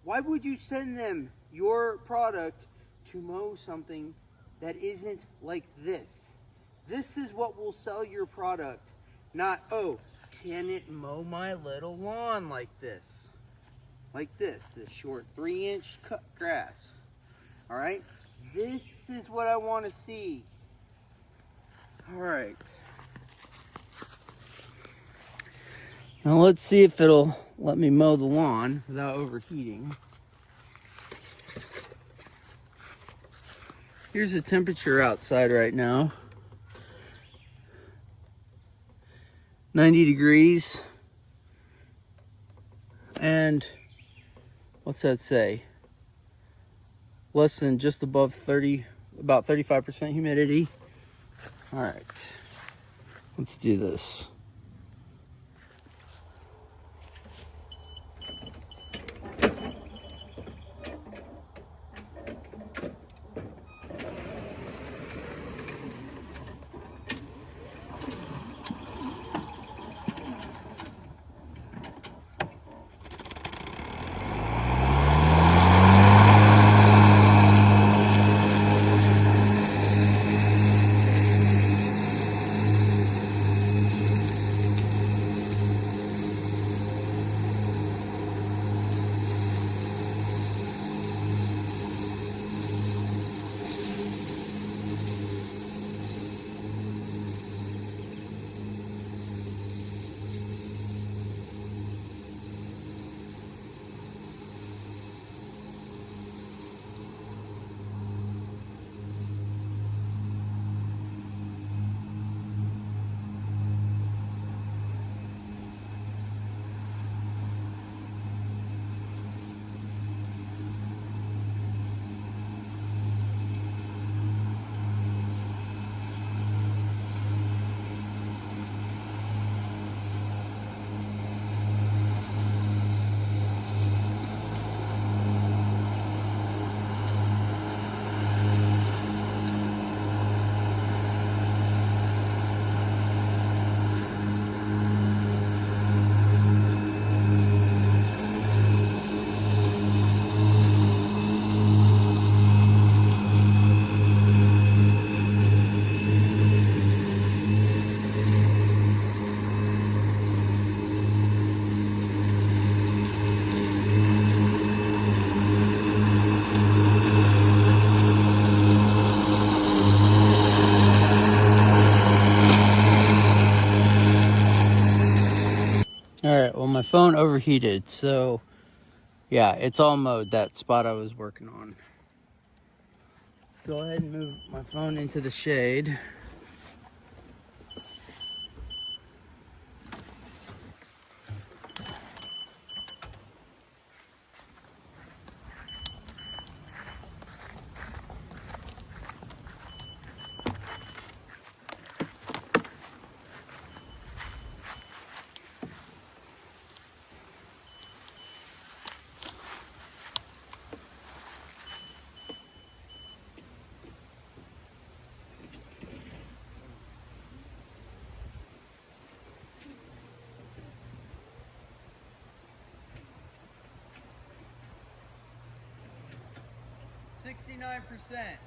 Why would you send them your product to mow something that isn't like this? This is what will sell your product. Not, oh, can it mow my little lawn like this? Like this short 3-inch cut grass. All right? This is what I want to see. All right. Now let's see if it'll let me mow the lawn without overheating. Here's the temperature outside right now. 90 degrees. And what's that say? Less than just above 30, about 35% humidity. All right, let's do this. Alright, well my phone overheated, so yeah, it's all mode, that spot I was working on. Go ahead and move my phone into the shade. %.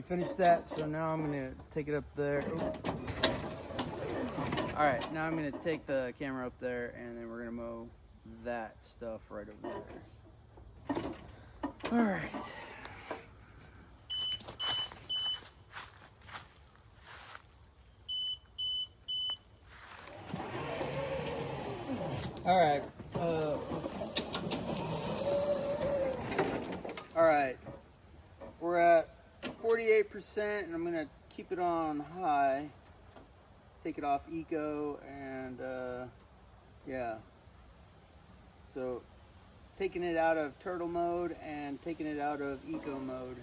finished that, so now I'm gonna take it up there. All right, now I'm gonna take the camera up there, and then we're gonna mow that stuff right over there. All right. All right. All right. We're at 48%, and I'm gonna keep it on high. Take it off eco, and yeah. So taking it out of turtle mode and taking it out of eco mode.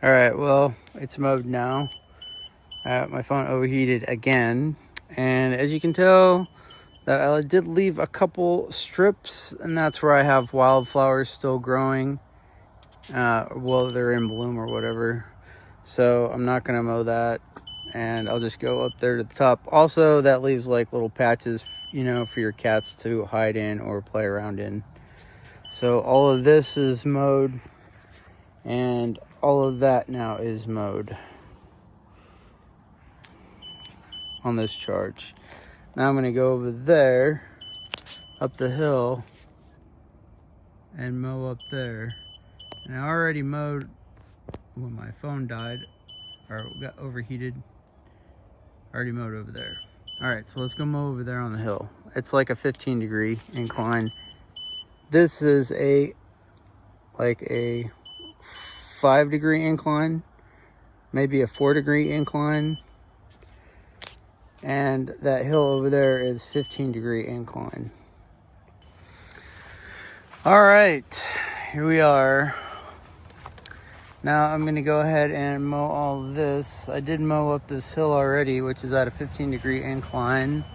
All right, well, it's mowed now. My phone overheated again. And as you can tell, that I did leave a couple strips, and that's where I have wildflowers still growing. Well, they're in bloom or whatever. So I'm not gonna mow that, and I'll just go up there to the top. Also, that leaves like little patches, you know, for your cats to hide in or play around in. So all of this is mowed, and all of that now is mowed on this charge. Now I'm gonna go over there, up the hill, and mow up there. And I already mowed when my phone died, or got overheated. I already mowed over there. All right, so let's go mow over there on the hill. It's like a 15-degree incline. This is like a 5-degree incline, maybe a 4-degree incline. And that hill over there is 15-degree incline. All right, here we are. Now I'm gonna go ahead and mow all this. I did mow up this hill already, which is at a 15-degree incline.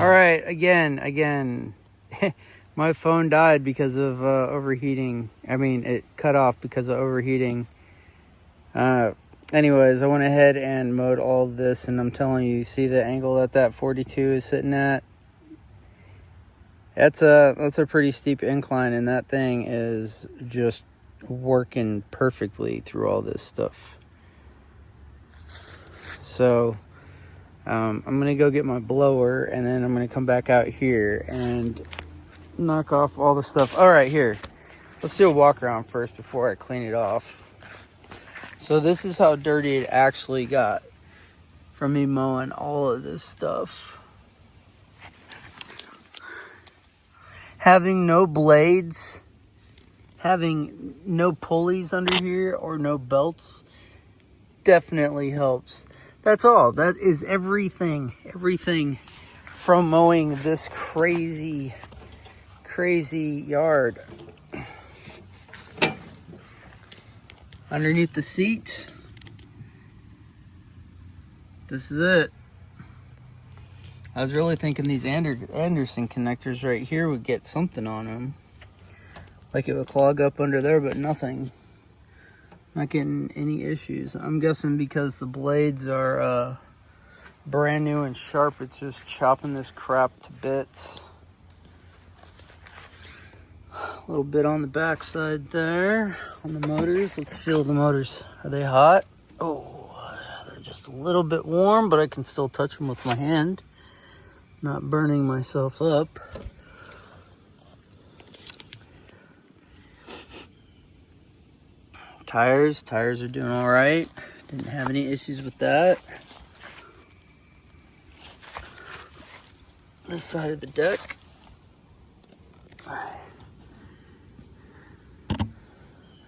All right, again. My phone died because of overheating. I mean, it cut off because of overheating. Anyways, I went ahead and mowed all this, and I'm telling you, see the angle that 42 is sitting at? That's a pretty steep incline, and that thing is just working perfectly through all this stuff. So I'm gonna go get my blower, and then I'm gonna come back out here and knock off all the stuff. All right, here, let's do a walk around first before I clean it off. So this is how dirty it actually got from me mowing all of this stuff. Having no blades, having no pulleys under here or no belts definitely helps. That's all. That is everything from mowing this crazy yard. Underneath the seat, this is it. I was really thinking these Anderson connectors right here would get something on them. Like it would clog up under there, but nothing. Not getting any issues. I'm guessing because the blades are brand new and sharp, it's just chopping this crap to bits. A little bit on the back side there on the motors. Let's feel the motors. Are they hot? Oh, they're just a little bit warm, but I can still touch them with my hand. Not burning myself up. Tires are doing all right. Didn't have any issues with that. This side of the deck.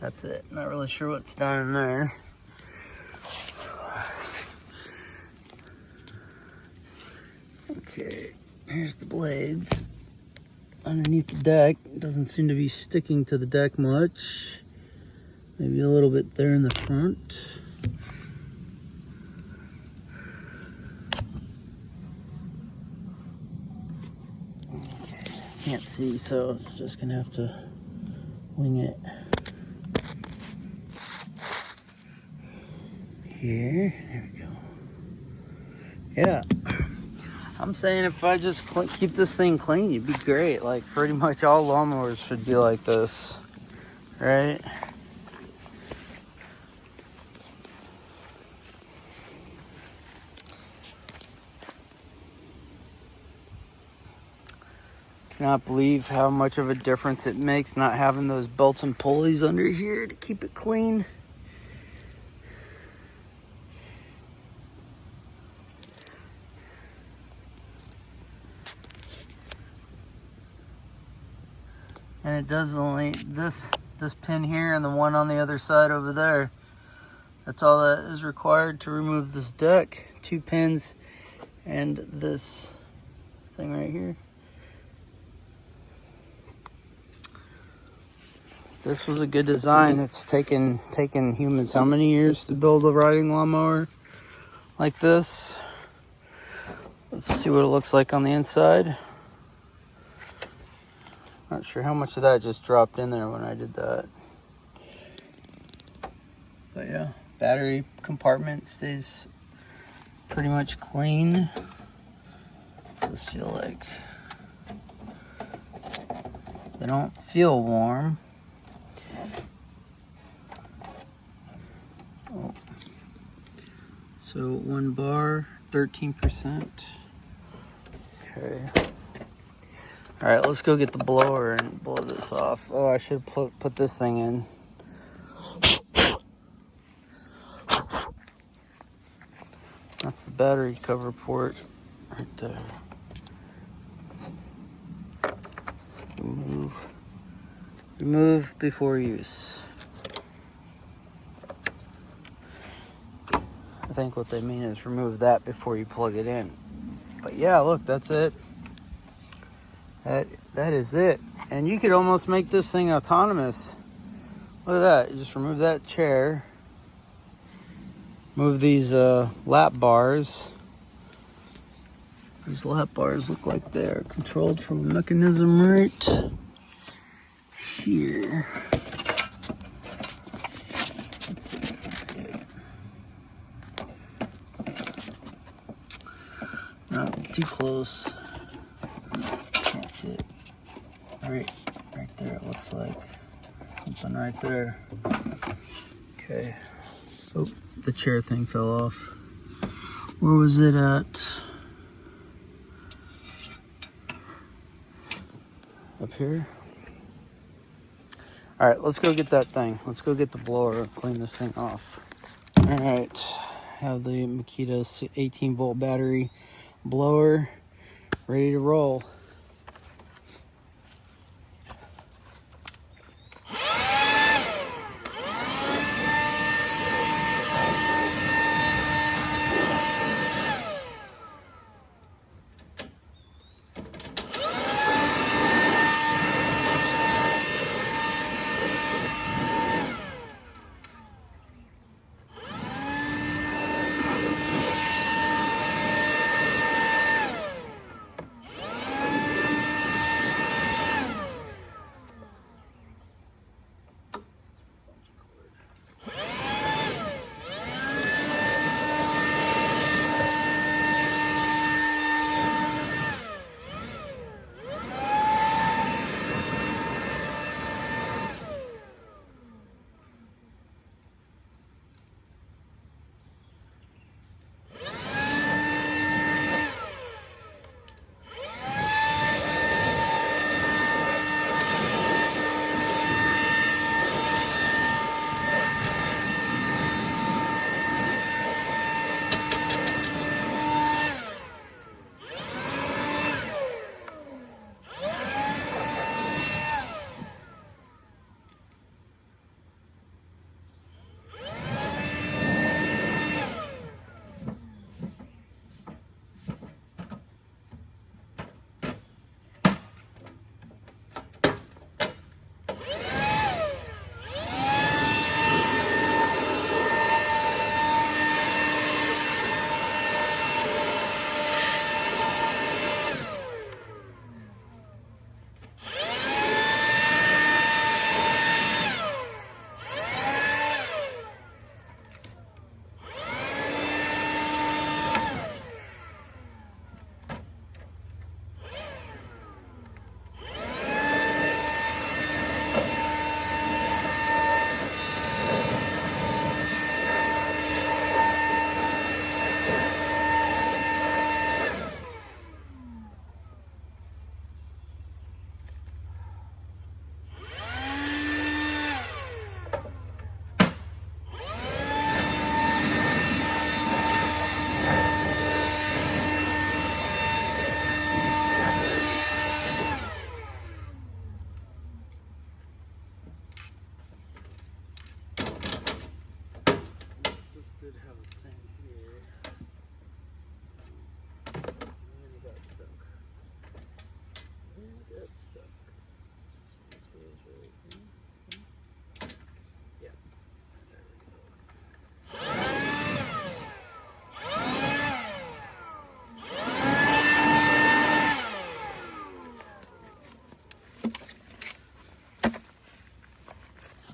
That's it. Not really sure what's down in there. Okay, here's the blades. Underneath the deck, doesn't seem to be sticking to the deck much. Maybe a little bit there in the front. Okay, can't see, so just gonna have to wing it. Here, there we go. Yeah, I'm saying if I just keep this thing clean, you'd be great. Like pretty much all lawnmowers should be like this, right? Cannot believe how much of a difference it makes not having those belts and pulleys under here to keep it clean. And it does only this pin here and the one on the other side over there. That's all that is required to remove this deck. 2 pins and this thing right here. This was a good design. It's taken humans how many years to build a riding lawnmower like this? Let's see what it looks like on the inside. Not sure how much of that just dropped in there when I did that. But yeah, battery compartment stays pretty much clean. What's this feel like? They don't feel warm. Oh. So 1 bar, 13%. Okay. All right, let's go get the blower and blow this off. Oh, I should put this thing in. That's the battery cover port right there. Remove before use. I think what they mean is remove that before you plug it in. But yeah, look, that's it. That is it. And you could almost make this thing autonomous. Look at that. You just remove that chair. Move these lap bars. These lap bars look like they're controlled from a mechanism right here. Let's see. Not too close. Can't see it. Right there it looks like. Something right there. Okay. Oh, the chair thing fell off. Where was it at? Up here? Alright, let's go get that thing. Let's go get the blower and clean this thing off. Alright, have the Makita 18 volt battery blower ready to roll.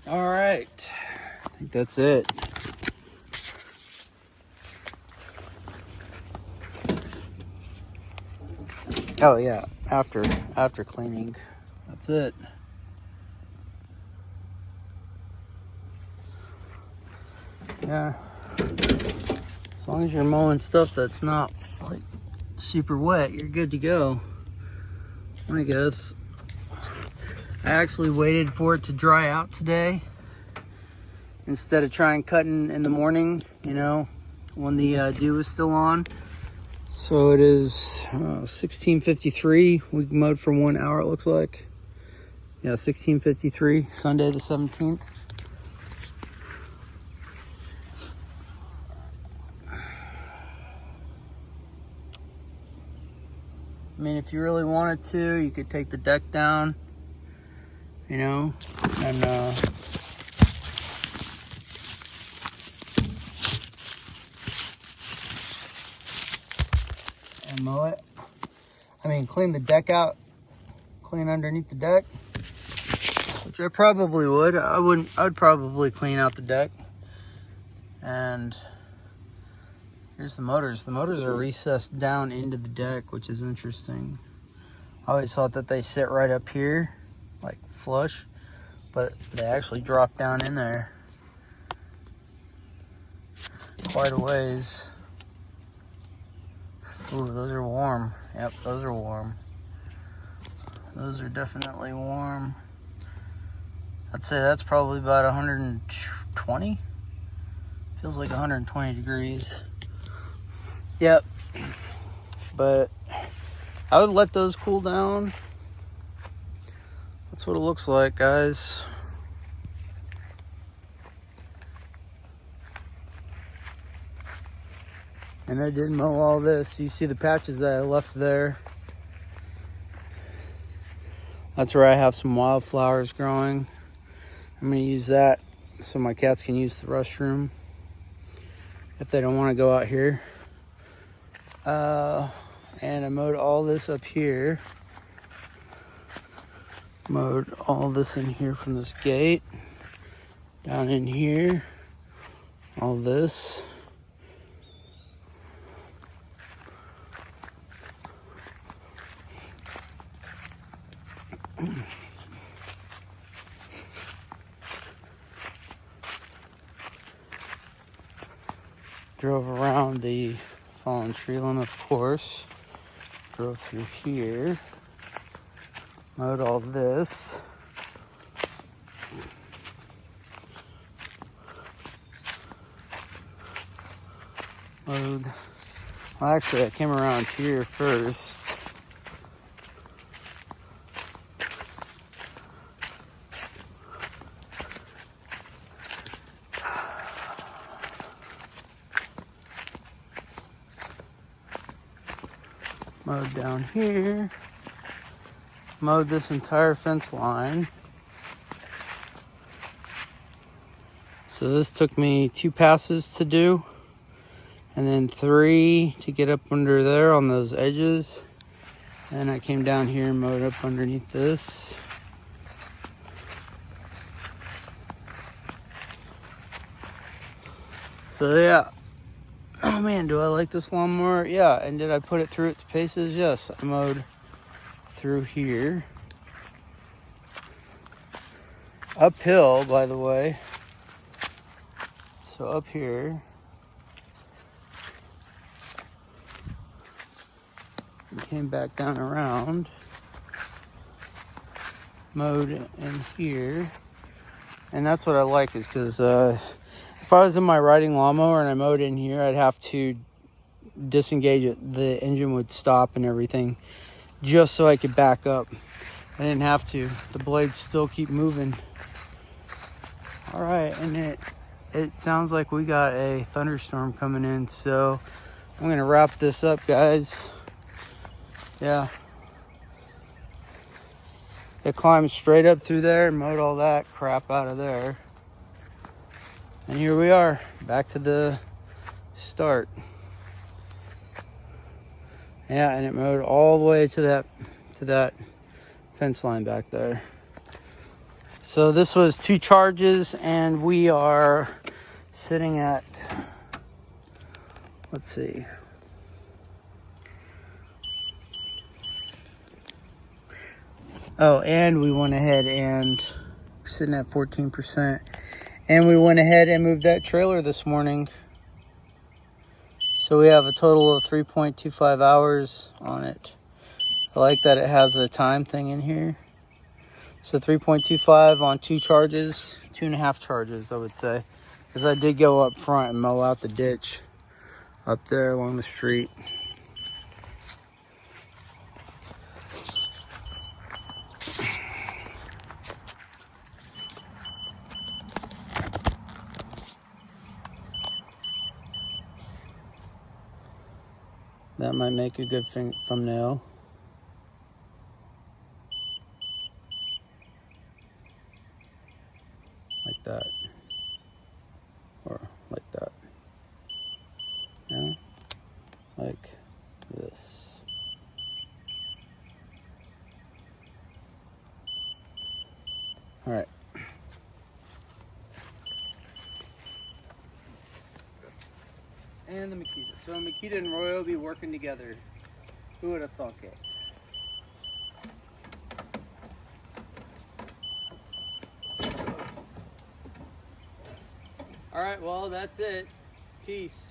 All right, I think that's it. Oh yeah, after cleaning, that's it. Yeah, as long as you're mowing stuff that's not like super wet, you're good to go, I guess. I actually waited for it to dry out today instead of trying cutting in the morning, you know, when the dew is still on. So it is 16:53. We mowed for 1 hour, it looks like. Yeah, 16:53, Sunday the 17th. I mean, if you really wanted to, you could take the deck down, you know, and mow it. I mean, clean the deck out, clean underneath the deck, which I probably would. I'd probably clean out the deck. And here's the motors. The motors are recessed down into the deck, which is interesting. I always thought that they sit right up here, like flush, but they actually drop down in there quite a ways. Ooh, those are warm. Yep, those are warm. Those are definitely warm. I'd say that's probably about 120. Feels like 120 degrees. Yep. But I would let those cool down. That's what it looks like, guys. And I did mow all this. You see the patches that I left there. That's where I have some wildflowers growing. I'm gonna use that so my cats can use the restroom if they don't want to go out here. And I mowed all this up here. Mowed all this in here from this gate. Down in here. All this. Drove around the fallen tree limb, of course. Drove through here. Mowed all this. Mowed. Well, actually, I came around here first. Mowed down here. Mowed this entire fence line. So this took me 2 passes to do, and then 3 to get up under there on those edges. And I came down here and mowed up underneath this. So yeah. Oh man, do I like this lawnmower? Yeah, and did I put it through its paces? Yes, I mowed through here. Uphill, by the way. So up here. And came back down around. Mowed in here. And that's what I like, is because if I was in my riding lawnmower and I mowed in here, I'd have to disengage it. The engine would stop and everything just so I could back up. I didn't have to. The blades still keep moving. All right, and it sounds like we got a thunderstorm coming in, so I'm gonna wrap this up, guys. Yeah. It climbed straight up through there and mowed all that crap out of there. And here we are, back to the start. Yeah, and it mowed all the way to that fence line back there. So this was 2 charges, and we are sitting at, let's see. Oh, and we went ahead and we're sitting at 14%. And we went ahead and moved that trailer this morning. So we have a total of 3.25 hours on it. I like that it has a time thing in here. So 3.25 on 2 charges, 2.5 charges, I would say. Because I did go up front and mow out the ditch up there along the street. That might make a good thumbnail. Like that. Or like that. Yeah? Like this. And the Makita. So Makita and Ryobi working together. Who would have thought it? Alright, well, that's it. Peace.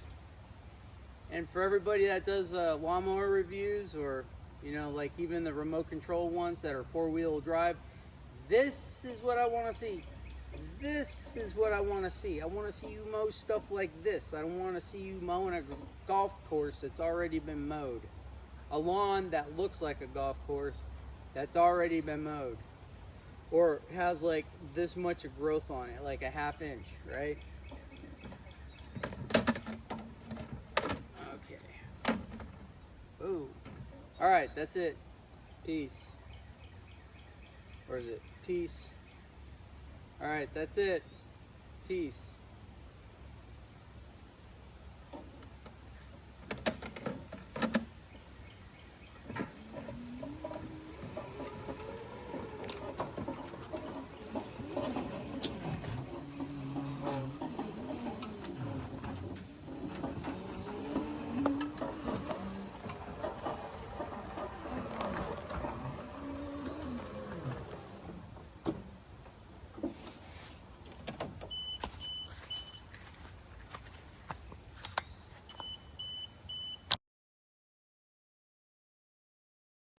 And for everybody that does lawnmower reviews, or, you know, like even the remote control ones that are 4-wheel drive, this is what I want to see. This is what I want to see. I want to see you mow stuff like this. I don't want to see you mowing a golf course that's already been mowed. A lawn that looks like a golf course that's already been mowed. Or has like this much of growth on it, like a ½ inch, right? Okay. Ooh. Alright, that's it. Peace. Or is it peace? Alright, that's it. Peace.